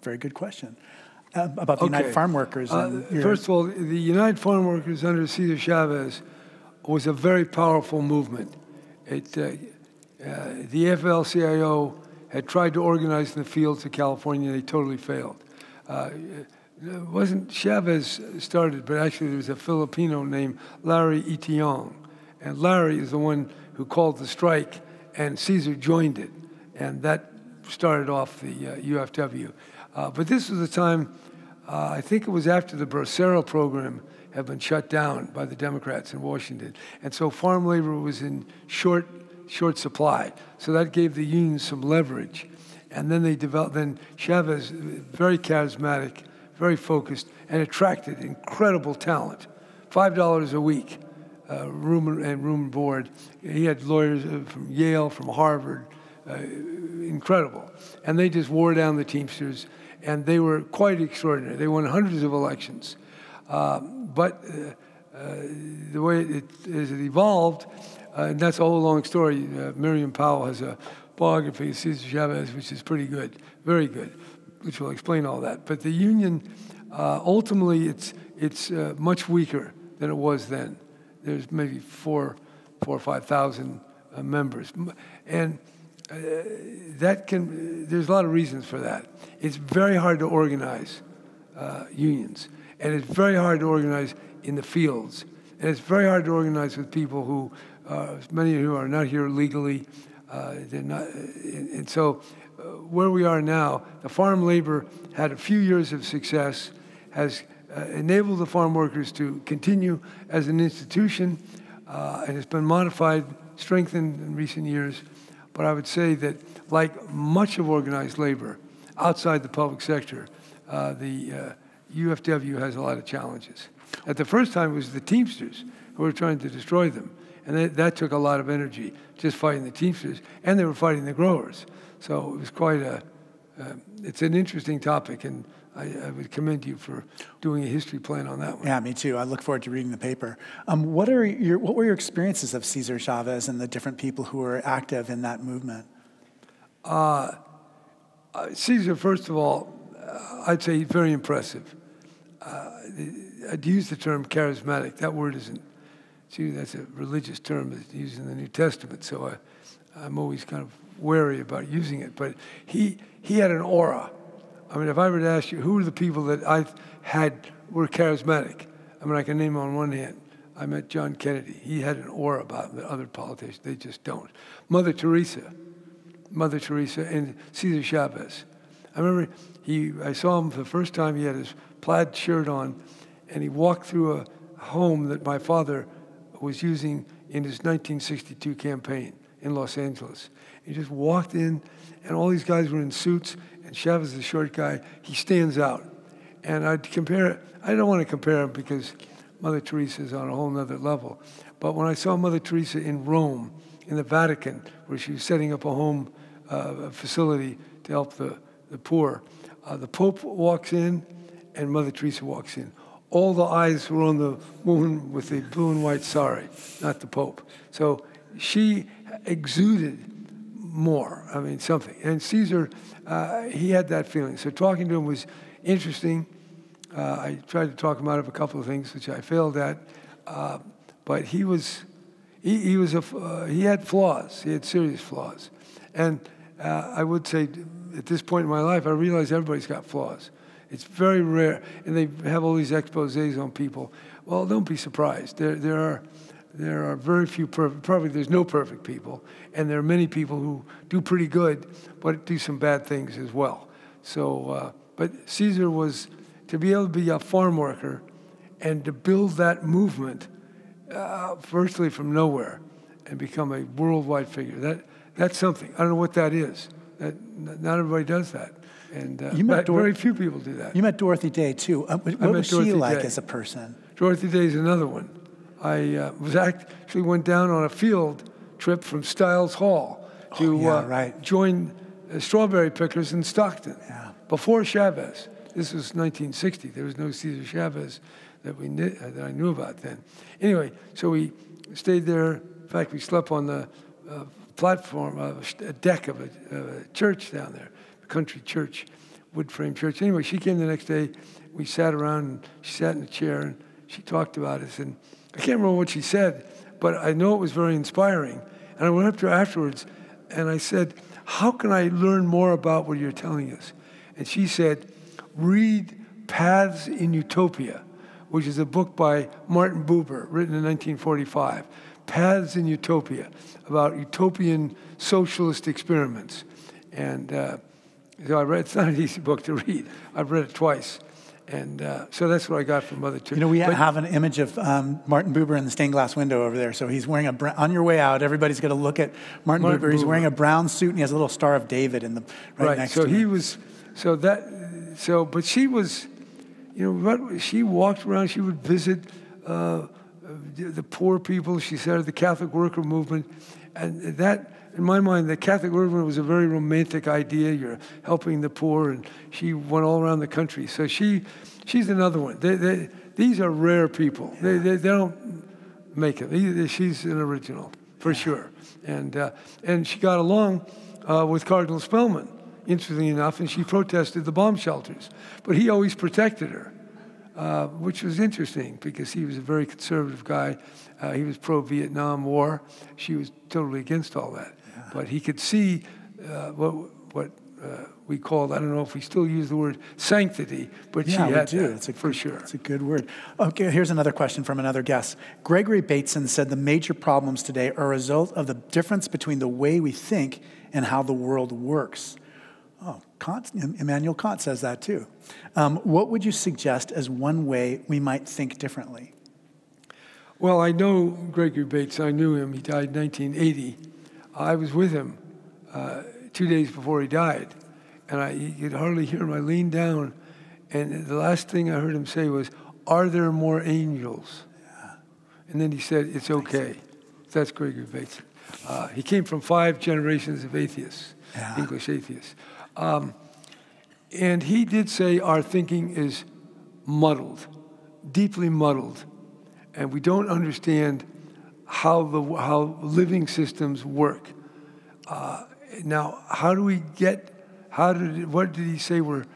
Very good question. About the United Farm Workers. First of all, the United Farm Workers under Cesar Chavez was a very powerful movement. The AFL-CIO had tried to organize in the fields of California, and they totally failed. It wasn't Chavez started, but actually there was a Filipino named Larry Itiong. And Larry is the one who called the strike, and Cesar joined it. And that started off the UFW. But this was the time, I think it was after the Bracero program had been shut down by the Democrats in Washington. And so farm labor was in short supply. So that gave the unions some leverage. And then they developed, then Chavez, very charismatic, very focused, and attracted incredible talent. $5 a week, room and board. He had lawyers from Yale, from Harvard, incredible. And they just wore down the Teamsters, and they were quite extraordinary. They won hundreds of elections. But the way it evolved, and that's a whole long story. Miriam Powell has a biography of Cesar Chavez, which is pretty good, very good, which will explain all that. But the union, ultimately, it's much weaker than it was then. There's maybe 4,000 or 5,000 members, and there's a lot of reasons for that. It's very hard to organize unions, and it's very hard to organize in the fields, and it's very hard to organize with people who, many who are not here legally. They're not, and so where we are now, the farm labor had a few years of success, has enabled the farm workers to continue as an institution, and it's been modified, strengthened in recent years. But I would say that, like much of organized labor outside the public sector, the UFW has a lot of challenges. At the first time, it was the Teamsters who were trying to destroy them. And that took a lot of energy, just fighting the Teamsters, and they were fighting the growers. So it was quite it's an interesting topic, and I would commend you for doing a history plan on that one. Yeah, me too. I look forward to reading the paper. What were your experiences of Cesar Chavez and the different people who were active in that movement? Cesar, first of all, I'd say he's very impressive. I'd use the term charismatic. That word isn't. That's a religious term that's used in the New Testament, so I'm always kind of wary about using it. But he had an aura. I mean, if I were to ask you, who are the people that I've had were charismatic? I mean, I can name on one hand. I met John Kennedy. He had an aura about him that other politicians, they just don't. Mother Teresa, and Cesar Chavez. I remember I saw him for the first time. He had his plaid shirt on, and he walked through a home that my father was using in his 1962 campaign in Los Angeles. He just walked in, and all these guys were in suits, and Chavez is a short guy. He stands out. And I don't want to compare him because Mother Teresa is on a whole nother level. But when I saw Mother Teresa in Rome, in the Vatican, where she was setting up a home facility to help the poor, the Pope walks in, and Mother Teresa walks in. All the eyes were on the woman with the blue and white sari, not the Pope. So she exuded more, I mean, something. And Cesar, he had that feeling. So talking to him was interesting. I tried to talk him out of a couple of things, which I failed at. But he had flaws. He had serious flaws. And I would say at this point in my life, I realize everybody's got flaws. It's very rare, and they have all these exposés on people. Well, don't be surprised. There are very few probably there's no perfect people, and there are many people who do pretty good, but do some bad things as well. So, but Cesar was, to be able to be a farm worker and to build that movement, virtually from nowhere, and become a worldwide figure. That's something. I don't know what that is. Not everybody does that. And very few people do that. You met Dorothy Day, too. What was she like as a person? Dorothy Day is another one. I actually went down on a field trip from Stiles Hall to join strawberry pickers in Stockton before Chavez. This was 1960. There was no Cesar Chavez that I knew about then. Anyway, so we stayed there. In fact, we slept on the platform, a deck of a church down there, a country church, wood frame church. Anyway, she came the next day. We sat around, and she sat in a chair, and she talked about us. And I can't remember what she said, but I know it was very inspiring. And I went up to her afterwards, and I said, how can I learn more about what you're telling us? And she said, read Paths in Utopia, which is a book by Martin Buber, written in 1945. Paths in Utopia, about utopian socialist experiments. And so I read, it's not an easy book to read. I've read it twice. And so that's what I got from Mother Teresa. You know, we have an image of Martin Buber in the stained glass window over there. So he's wearing on your way out, everybody's going to look at Martin Buber. He's wearing a brown suit, and he has a little Star of David in the right next to him. So he was, but she was, you know, she walked around, she would visit the poor people, she said, the Catholic worker movement. And that, in my mind, the Catholic movement was a very romantic idea. You're helping the poor, and she went all around the country. So she's another one. These are rare people. They don't make it. She's an original, for sure. And she got along with Cardinal Spellman, interestingly enough, and she protested the bomb shelters. But he always protected her, which was interesting because he was a very conservative guy. He was pro-Vietnam War. She was totally against all that. But he could see what we called, I don't know if we still use the word sanctity, but she had that, for sure. It's a good word. Okay, here's another question from another guest. Gregory Bateson said the major problems today are a result of the difference between the way we think and how the world works. Oh, Immanuel Kant says that too. What would you suggest as one way we might think differently? Well, I know Gregory Bates. I knew him. He died in 1980. I was with him 2 days before he died, and you could hardly hear him. I leaned down, and the last thing I heard him say was, "Are there more angels?" Yeah. And then he said, "It's okay." That's Gregory Bates. He came from 5 generations of atheists, English atheists. And he did say our thinking is muddled, deeply muddled, and we don't understand how living systems work. Now, what did he say were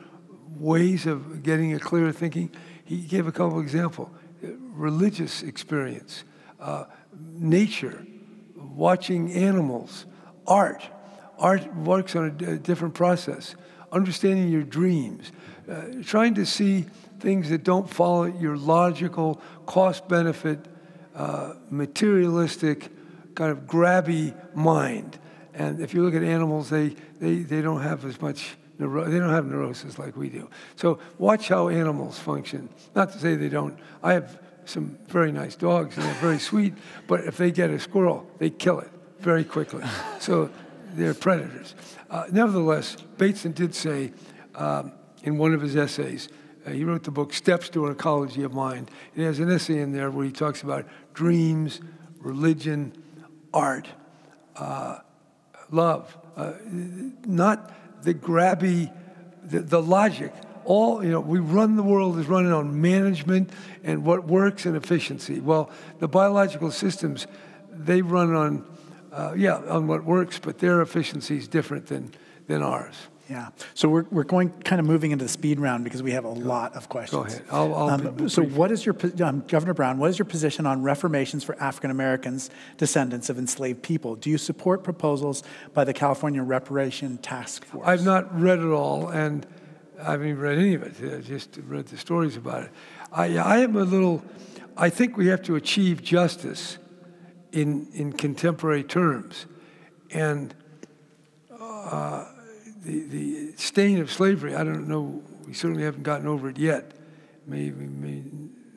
ways of getting a clearer thinking? He gave a couple examples. Religious experience, nature, watching animals, art. Art works on a different process. Understanding your dreams, trying to see things that don't follow your logical, cost-benefit, materialistic, kind of grabby mind. And if you look at animals, they don't have as much, they don't have neurosis like we do. So watch how animals function. Not to say they don't. I have some very nice dogs, and they're very sweet, but if they get a squirrel, they kill it very quickly. So they're predators. Nevertheless, Bateson did say in one of his essays, he wrote the book Steps to an Ecology of Mind. He has an essay in there where he talks about dreams, religion, art, love, not the grabby, the logic. All, we run the world is running on management and what works and efficiency. Well, the biological systems, they run on, on what works, but their efficiency is different than ours. Yeah. So we're going kind of moving into the speed round because we have a lot of questions. Go ahead. So what is your, Governor Brown, what is your position on reformations for African Americans, descendants of enslaved people? Do you support proposals by the California Reparation Task Force? I've not read it all, and I haven't even read any of it. I just read the stories about it. I am a little, I think we have to achieve justice in contemporary terms. And the stain of slavery, I don't know, we certainly haven't gotten over it yet. Maybe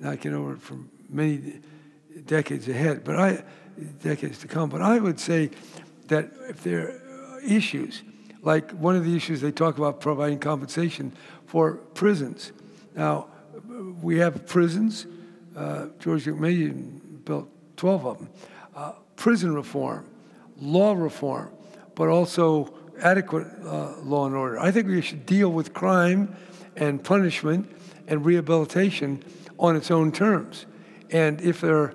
knocking over for many decades ahead, decades to come. But I would say that if there are issues, like one of the issues they talk about providing compensation for prisons. Now, we have prisons. George Schuckman built 12 of them. Prison reform, law reform, but also adequate law and order. I think we should deal with crime and punishment and rehabilitation on its own terms. And if there,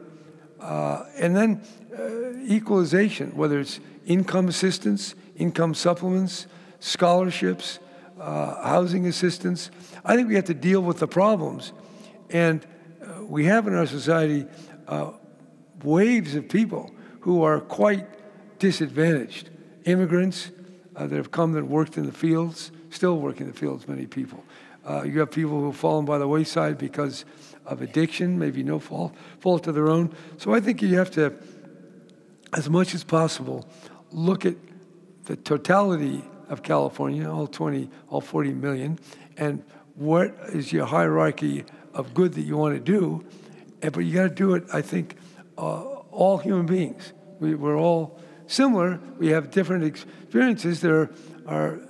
and then equalization, whether it's income assistance, income supplements, scholarships, housing assistance. I think we have to deal with the problems. And we have in our society waves of people who are quite disadvantaged. Immigrants that have come that worked in the fields, still work in the fields, many people. You have people who have fallen by the wayside because of addiction, maybe no fault of their own. So I think you have to, as much as possible, look at the totality of California, all 40 million, and what is your hierarchy of good that you want to do. But you got to do it, I think, all human beings. We're all similar. We have different experiences. There are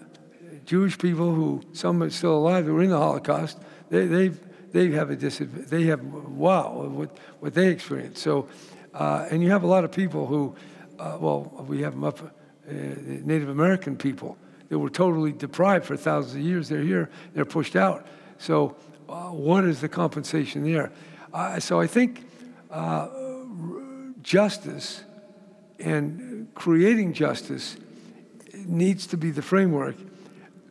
Jewish people who, some are still alive, who were in the Holocaust. They have a disadvantage. They have, wow, what they experienced. So, and you have a lot of people who, we have them up, Native American people that were totally deprived for thousands of years. They're here, they're pushed out. So what is the compensation there? So I think justice and creating justice needs to be the framework.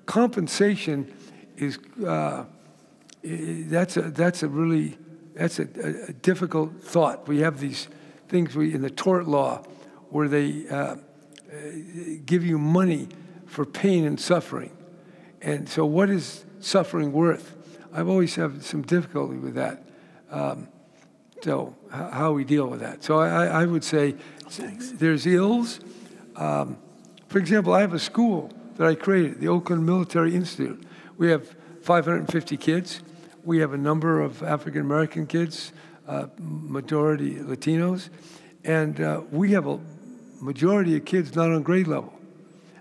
Compensation is, that's a difficult thought. We have these things in the tort law where they give you money for pain and suffering. And so what is suffering worth? I've always had some difficulty with that. So how we deal with that. So I would say there's ills. For example, I have a school that I created, the Oakland Military Institute. We have 550 kids. We have a number of African-American kids, majority Latinos. And we have a majority of kids not on grade level.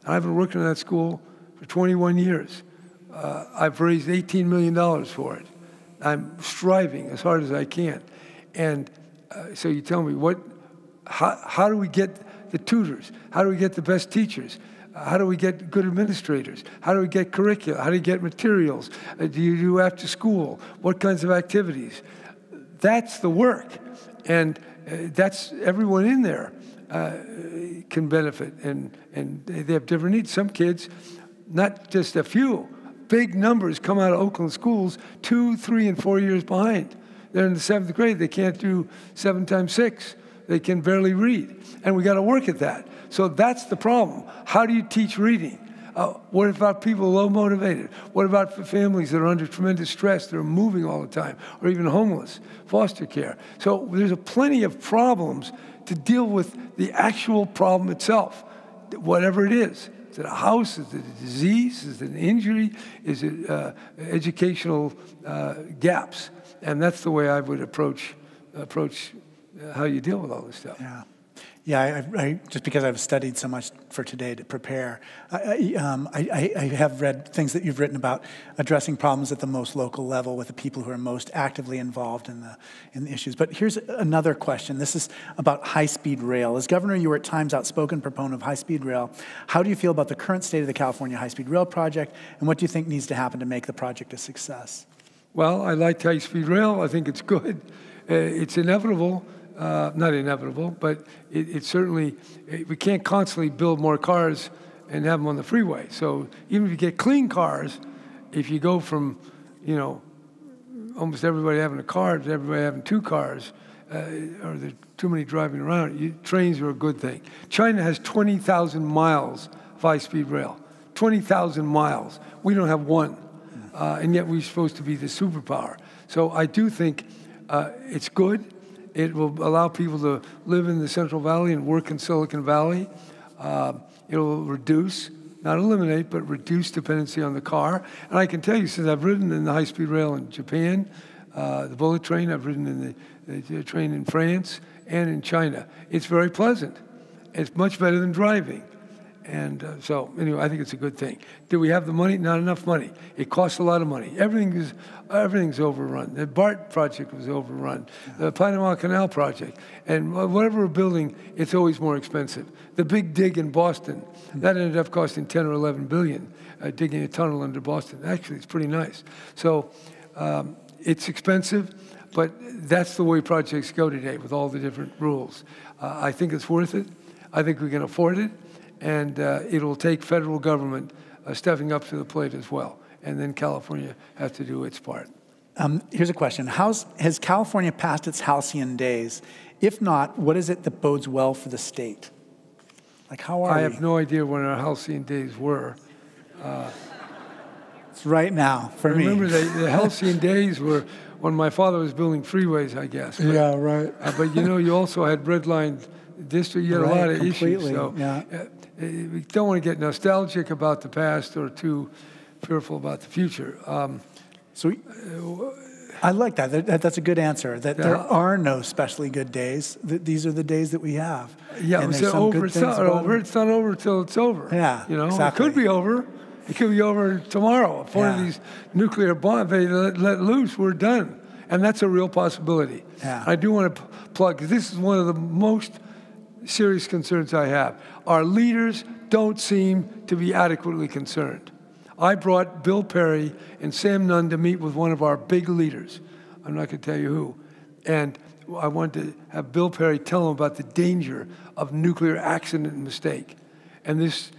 And I've been working in that school for 21 years. I've raised $18 million for it. I'm striving as hard as I can. And so you tell me, how do we get the tutors? How do we get the best teachers? How do we get good administrators? How do we get curricula? How do you get materials? Do you do after school? What kinds of activities? That's the work. And that's everyone in there can benefit. And they have different needs. Some kids, not just a few, big numbers come out of Oakland schools 2, 3, and 4 years behind. They're in the 7th grade. They can't do 7 times 6. They can barely read. And we got to work at that. So that's the problem. How do you teach reading? What about people low motivated? What about families that are under tremendous stress, that are moving all the time, or even homeless, foster care? So there's plenty of problems to deal with the actual problem itself, whatever it is. Is it a house? Is it a disease? Is it an injury? Is it educational gaps? And that's the way I would approach how you deal with all this stuff. Yeah. Yeah, I just because I've studied so much for today to prepare, I have read things that you've written about addressing problems at the most local level with the people who are most actively involved in the issues. But here's another question. This is about high-speed rail. As governor, you were at times outspoken proponent of high-speed rail. How do you feel about the current state of the California high-speed rail project, and what do you think needs to happen to make the project a success? Well, I like high-speed rail. I think it's good. It's inevitable. Not inevitable, but it's certainly, we can't constantly build more cars and have them on the freeway. So even if you get clean cars, if you go from, almost everybody having a car to everybody having 2 cars, or there's too many driving around, trains are a good thing. China has 20,000 miles of high-speed rail, 20,000 miles. We don't have one, and yet we're supposed to be the superpower. So I do think it's good. It will allow people to live in the Central Valley and work in Silicon Valley. It will reduce, not eliminate, but reduce dependency on the car. And I can tell you, since I've ridden in the high-speed rail in Japan, the bullet train. I've ridden in the train in France and in China. It's very pleasant. It's much better than driving. And so, anyway, I think it's a good thing. Do we have the money? Not enough money. It costs a lot of money. Everything's overrun. The BART project was overrun. The Panama Canal project. And whatever we're building, it's always more expensive. The big dig in Boston, that ended up costing 10 or 11 billion, digging a tunnel under Boston. Actually, it's pretty nice. So it's expensive, but that's the way projects go today with all the different rules. I think it's worth it. I think we can afford it. And it will take federal government stepping up to the plate as well. And then California has to do its part. Here's a question. Has California passed its halcyon days? If not, what is it that bodes well for the state? Like, how are we? I have no idea when our halcyon days were. It's right now for me. Remember, the halcyon days were when my father was building freeways, I guess. But, yeah, right. But, you know, you also had redlined district. You had a lot of issues. So, we don't want to get nostalgic about the past or too fearful about the future. I like that. That's a good answer, that there are no especially good days. These are the days that we have. Yeah, and it's not over. It's not over until it's over. Yeah, you know, exactly. It could be over. It could be over tomorrow. If one of these nuclear bombs they let loose, we're done. And that's a real possibility. Yeah. I do want to plug, this is one of the most serious concerns I have. Our leaders don't seem to be adequately concerned. I brought Bill Perry and Sam Nunn to meet with one of our big leaders. I'm not going to tell you who. And I wanted to have Bill Perry tell them about the danger of nuclear accident and mistake. And this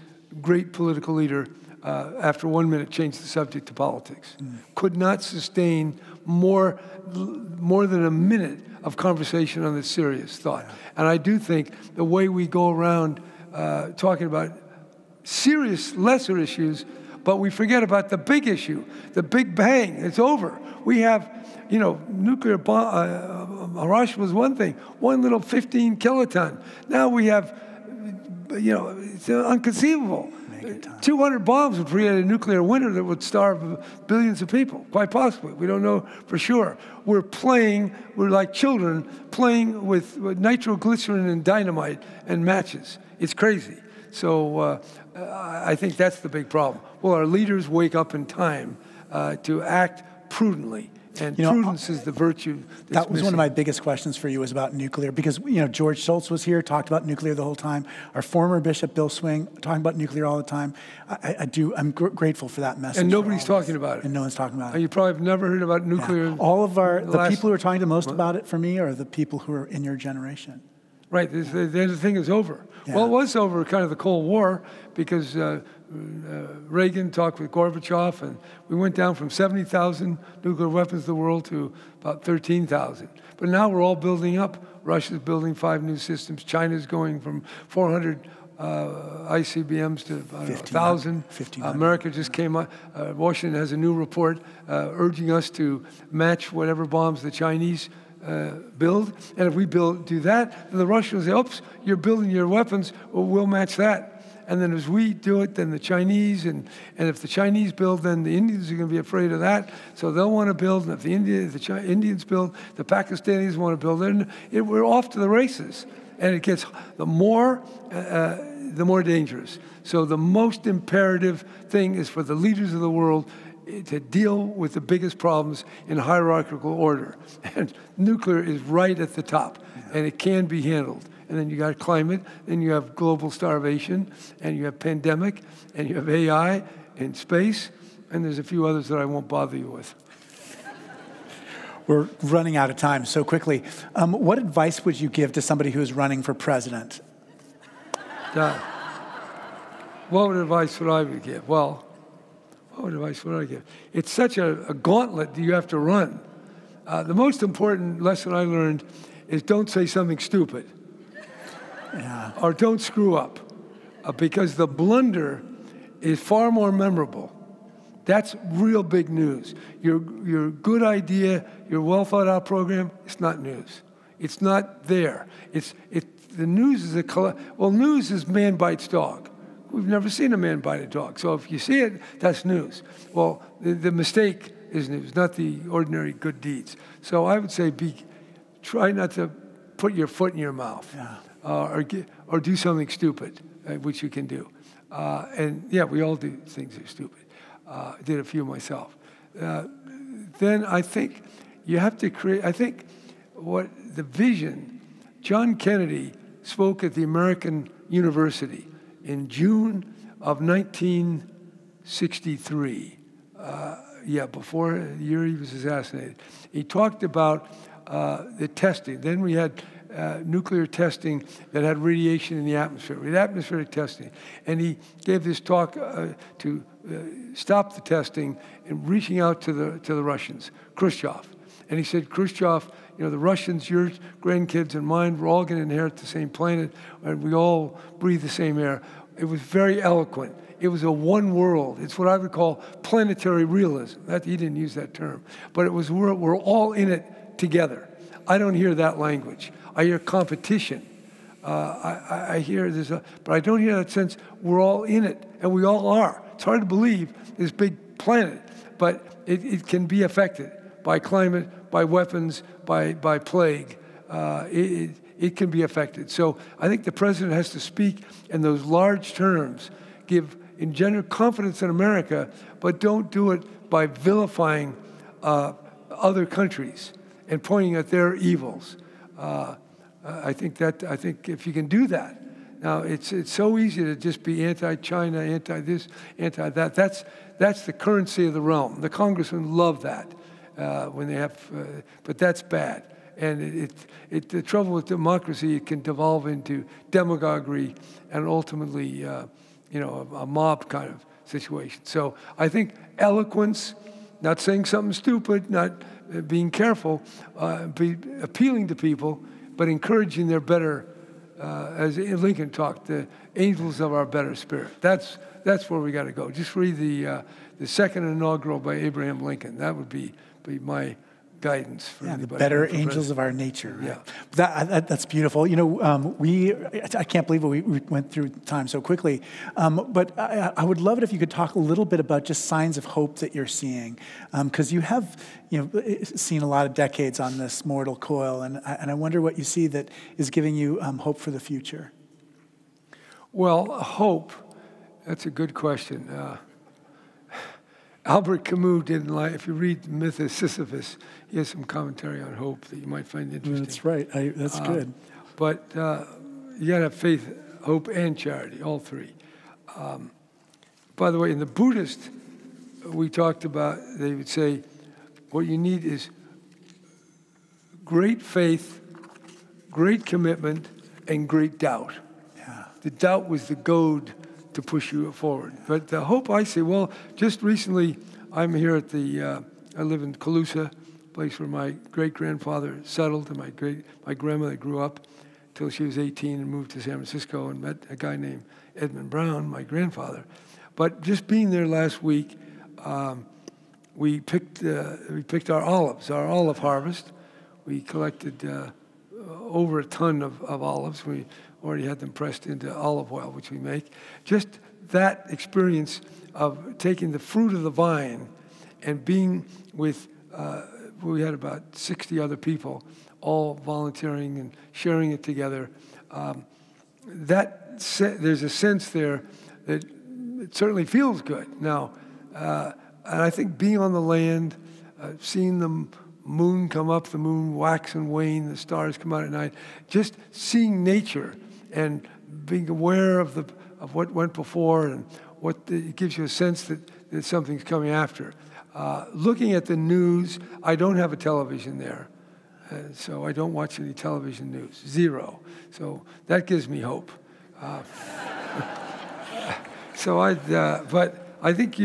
great political leader, after 1 minute, changed the subject to politics. Could not sustain more than a minute of conversation on this serious thought. And I do think the way we go around talking about serious, lesser issues, but we forget about the big issue, the Big Bang. It's over. We have, you know, nuclear bomb. Hiroshima was one thing, one little 15 kiloton. Now we have, you know, it's unconceivable. 200 bombs would create a nuclear winter that would starve billions of people, quite possibly. We don't know for sure. We're like children playing with nitroglycerin and dynamite and matches. It's crazy. So I think that's the big problem. Will our leaders wake up in time to act prudently? And prudence is the virtue that's That was missing. one of my biggest questions for you, was about nuclear, because, you know, George Shultz was here, talked about nuclear the whole time. Our former Bishop, Bill Swing, talking about nuclear all the time. I'm grateful for that message. And nobody's talking about it. And no one's talking about it. You probably have never heard about nuclear. Yeah. All of the people who are talking the most about it for me are the people who are in your generation. Right, the thing is over. Yeah. Well, it was over kind of the Cold War because Reagan talked with Gorbachev, and we went down from 70,000 nuclear weapons in the world to about 13,000. But now we're all building up. Russia's building 5 new systems. China's going from 400 ICBMs to 1,000. America just came up. Washington has a new report urging us to match whatever bombs the Chinese build. And if we do that, then the Russians say, oops, you're building your weapons, well, we'll match that. And then as we do it, then the Chinese, and if the Chinese build, then the Indians are going to be afraid of that. So they'll want to build, and if the Indians build, the Pakistanis want to build, and we're off to the races. And it gets the more dangerous. So the most imperative thing is for the leaders of the world to deal with the biggest problems in hierarchical order. And nuclear is right at the top, and it can be handled. And then you got climate, then you have global starvation, and you have pandemic, and you have AI and space, and there's a few others that I won't bother you with. We're running out of time so quickly. What advice would you give to somebody who is running for president? What advice would I give? Well, what advice would I give? It's such a gauntlet that you have to run. The most important lesson I learned is don't say something stupid. Or don't screw up, because the blunder is far more memorable. That's real big news. Your good idea, your well thought out program, it's not news. It's not there. The news is news is man bites dog. We've never seen a man bite a dog. So if you see it, that's news. Well, the mistake isn't it? It's not the ordinary good deeds. So I would say try not to put your foot in your mouth, or do something stupid, which you can do. And yeah, we all do things that are stupid. I did a few myself. Then I think you have to create, I think what the vision, John Kennedy spoke at the American University in June of 1963. Before the year he was assassinated. He talked about the testing. Then we had nuclear testing that had radiation in the atmosphere. We had atmospheric testing. And he gave this talk to stop the testing and reaching out to the Russians, Khrushchev. And he said, Khrushchev, the Russians, your grandkids and mine, we're all going to inherit the same planet, and we all breathe the same air. It was very eloquent. It was a one world. It's what I would call planetary realism. He didn't use that term. But it was we're all in it together. I don't hear that language. I hear competition. I hear but I don't hear that sense we're all in it, and we all are. It's hard to believe this big planet, but it can be affected by climate, by weapons, by plague. It can be affected. So I think the president has to speak in those large terms, give engender confidence in America, but don't do it by vilifying other countries and pointing at their evils. I think if you can do that, now it's so easy to just be anti-China, anti-this, anti-that. That's the currency of the realm. The congressmen love that when they have, but that's bad. And the trouble with democracy, it can devolve into demagoguery and ultimately, a mob kind of situation. So I think eloquence, not saying something stupid, not being careful, appealing to people, but encouraging their better, as Lincoln talked, the angels of our better spirit. That's where we got to go. Just read the second inaugural by Abraham Lincoln. That would be my guidance for anybody. The better angels of our nature. Right? Yeah, that's beautiful. I can't believe we went through time so quickly. But I would love it if you could talk a little bit about just signs of hope that you're seeing, because you have seen a lot of decades on this mortal coil, and I wonder what you see that is giving you hope for the future. Well, hope. That's a good question. Albert Camus didn't like, if you read the myth of Sisyphus, he has some commentary on hope that you might find interesting. That's right. That's good. But you got to have faith, hope, and charity, all three. By the way, in the Buddhist, we talked about, they would say, what you need is great faith, great commitment, and great doubt. Yeah. The doubt was the goad to push you forward. But the hope, I say, well, just recently, I'm here at I live in Calusa, place where my great-grandfather settled, and my grandmother grew up until she was 18 and moved to San Francisco and met a guy named Edmund Brown, my grandfather. But just being there last week, we picked our olives, our olive harvest. We collected over a ton of olives. We already had them pressed into olive oil, which we make. Just that experience of taking the fruit of the vine and being with, we had about 60 other people, all volunteering and sharing it together. There's a sense there that it certainly feels good. Now, and I think being on the land, seeing the moon come up, the moon wax and wane, the stars come out at night, just seeing nature and being aware of what went before and it gives you a sense that something's coming after. Looking at the news, I don't have a television there, so I don't watch any television news, zero. So that gives me hope. But I think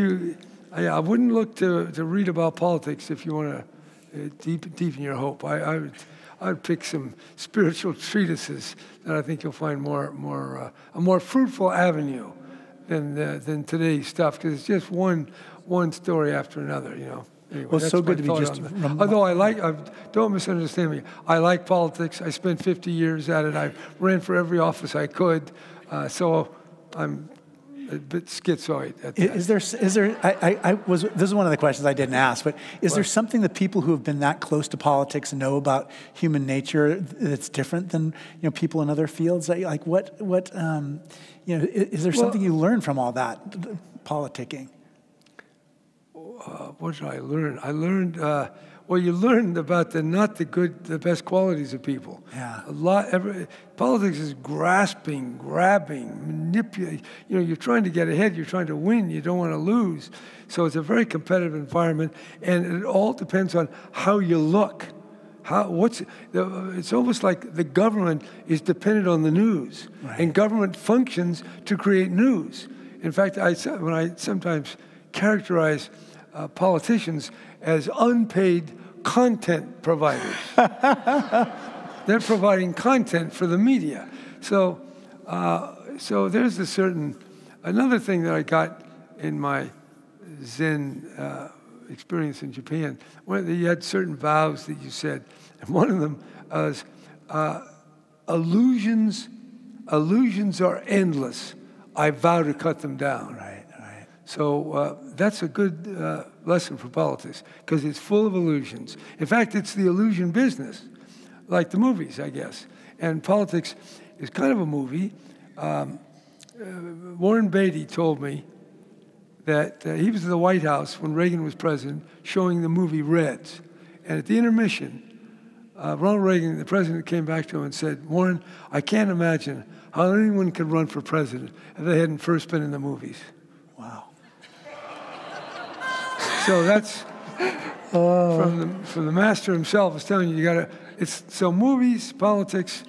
I wouldn't look to read about politics if you want to deepen your hope. I would pick some spiritual treatises that I think you'll find a more fruitful avenue than today's stuff, because it's just one story after another, Anyway, well, it's so good to be just. Although don't misunderstand me. I like politics. I spent 50 years at it. I ran for every office I could, so I'm bit schizoid at that. This is one of the questions I didn't ask, but is there something that people who have been that close to politics know about human nature that's different than people in other fields? Like is there something you learn from all that politicking? What did I learn? I learned, you learn about the best qualities of people. Yeah. Politics is grasping, grabbing, manipulating. You're trying to get ahead. You're trying to win. You don't want to lose. So it's a very competitive environment, and it all depends on how you look. It's almost like the government is dependent on the news, right. And government functions to create news. In fact, when I sometimes characterize politicians as unpaid content providers. They're providing content for the media. So there's another thing that I got in my Zen experience in Japan, where you had certain vows that you said, and one of them was, illusions are endless. I vow to cut them down. Right. So that's a good lesson for politics, because it's full of illusions. In fact, it's the illusion business, like the movies, I guess. And politics is kind of a movie. Warren Beatty told me that he was in the White House when Reagan was president, showing the movie Reds. And at the intermission, Ronald Reagan, the president, came back to him and said, "Warren, I can't imagine how anyone could run for president if they hadn't first been in the movies." Wow. So that's from the master himself is telling you so movies, politics.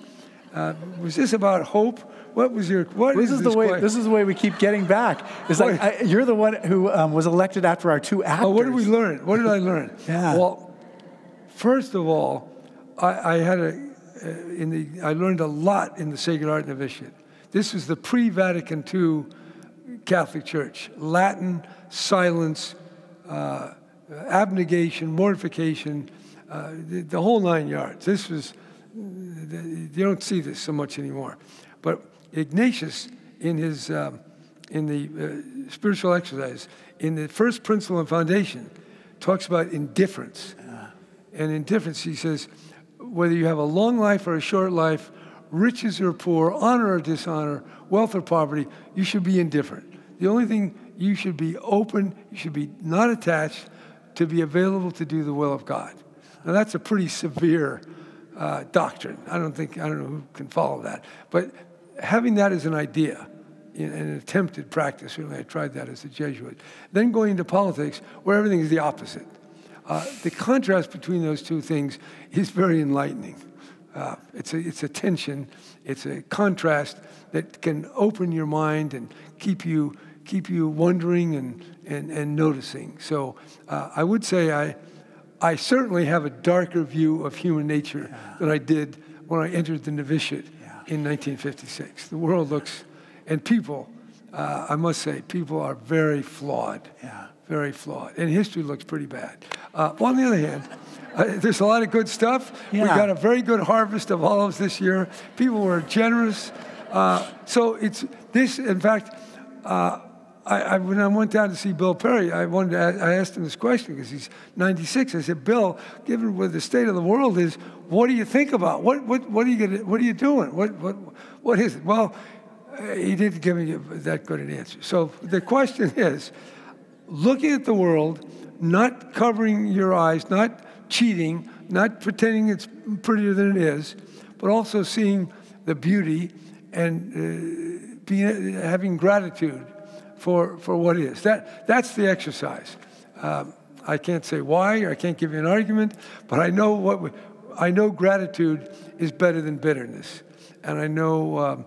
Was this about hope? This is the way we keep getting back. It's you're the one who was elected after our two actors. Oh, what did we learn? What did I learn? Yeah. Well, first of all, I learned a lot in the Sacred Art Novitiate. This was the pre-Vatican II Catholic Church. Latin, silence, abnegation, mortification, the whole 9 yards. This was, you don't see this so much anymore. But Ignatius, in his in the spiritual exercise, in the first principle and foundation, talks about indifference. And indifference, he says, whether you have a long life or a short life, riches or poor, honor or dishonor, wealth or poverty, you should be indifferent. The only thing, you should be open, you should be not attached, to be available to do the will of God. Now that's a pretty severe doctrine. I don't know who can follow that. But having that as an idea, in an attempted practice, certainly I tried that as a Jesuit. Then going into politics, where everything is the opposite. The contrast between those two things is very enlightening. It's a tension, it's a contrast that can open your mind and keep you wondering and noticing. So I would say I certainly have a darker view of human nature than I did when I entered the novitiate in 1956. The world looks, and people, I must say, people are very flawed. Very flawed. And history looks pretty bad. On the other hand, there's a lot of good stuff. We got a very good harvest of olives this year. People were generous. So it's this, in fact, when I went down to see Bill Perry, I asked him this question because he's 96. I said, "Bill, given where the state of the world is, what do you think about? What are you doing? What is it?" Well, he didn't give me that good an answer. So the question is, looking at the world, not covering your eyes, not cheating, not pretending it's prettier than it is, but also seeing the beauty and having gratitude for what is. That's the exercise. I can't say why, or I can't give you an argument, but I know gratitude is better than bitterness, and I know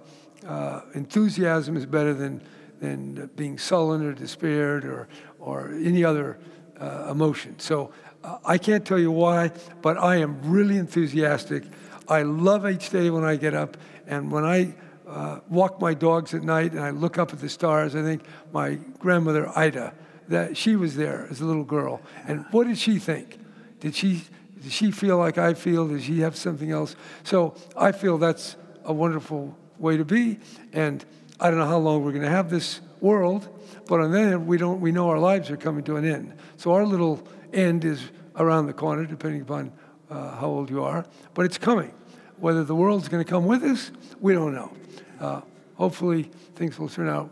enthusiasm is better than being sullen or despaired or any other emotion. So I can't tell you why, but I am really enthusiastic. I love each day when I get up, and when I walk my dogs at night and I look up at the stars, I think my grandmother Ida, that she was there as a little girl. And what did she think? Did she feel like I feel? Did she have something else? So I feel that's a wonderful way to be. And I don't know how long we're going to have this world, but on then we know our lives are coming to an end. So our little end is around the corner, depending upon how old you are, but it's coming. Whether the world's going to come with us, we don't know. Hopefully, things will turn out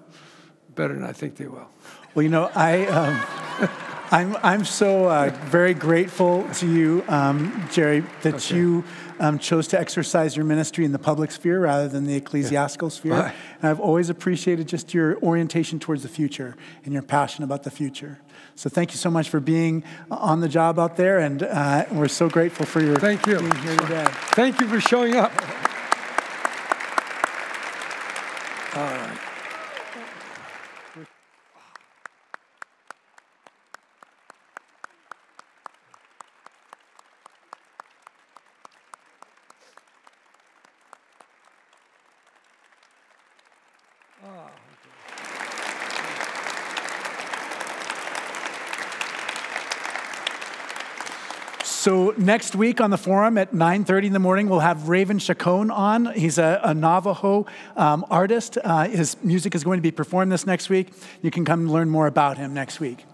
better than I think they will. Well, you know, I'm so very grateful to you, Jerry, that you chose to exercise your ministry in the public sphere rather than the ecclesiastical sphere. Right. And I've always appreciated just your orientation towards the future and your passion about the future. So thank you so much for being on the job out there, and we're so grateful for your being here today. Thank you for showing up. All right. So next week on the forum at 9:30 in the morning, we'll have Raven Chacon on. He's a Navajo artist. His music is going to be performed this next week. You can come learn more about him next week.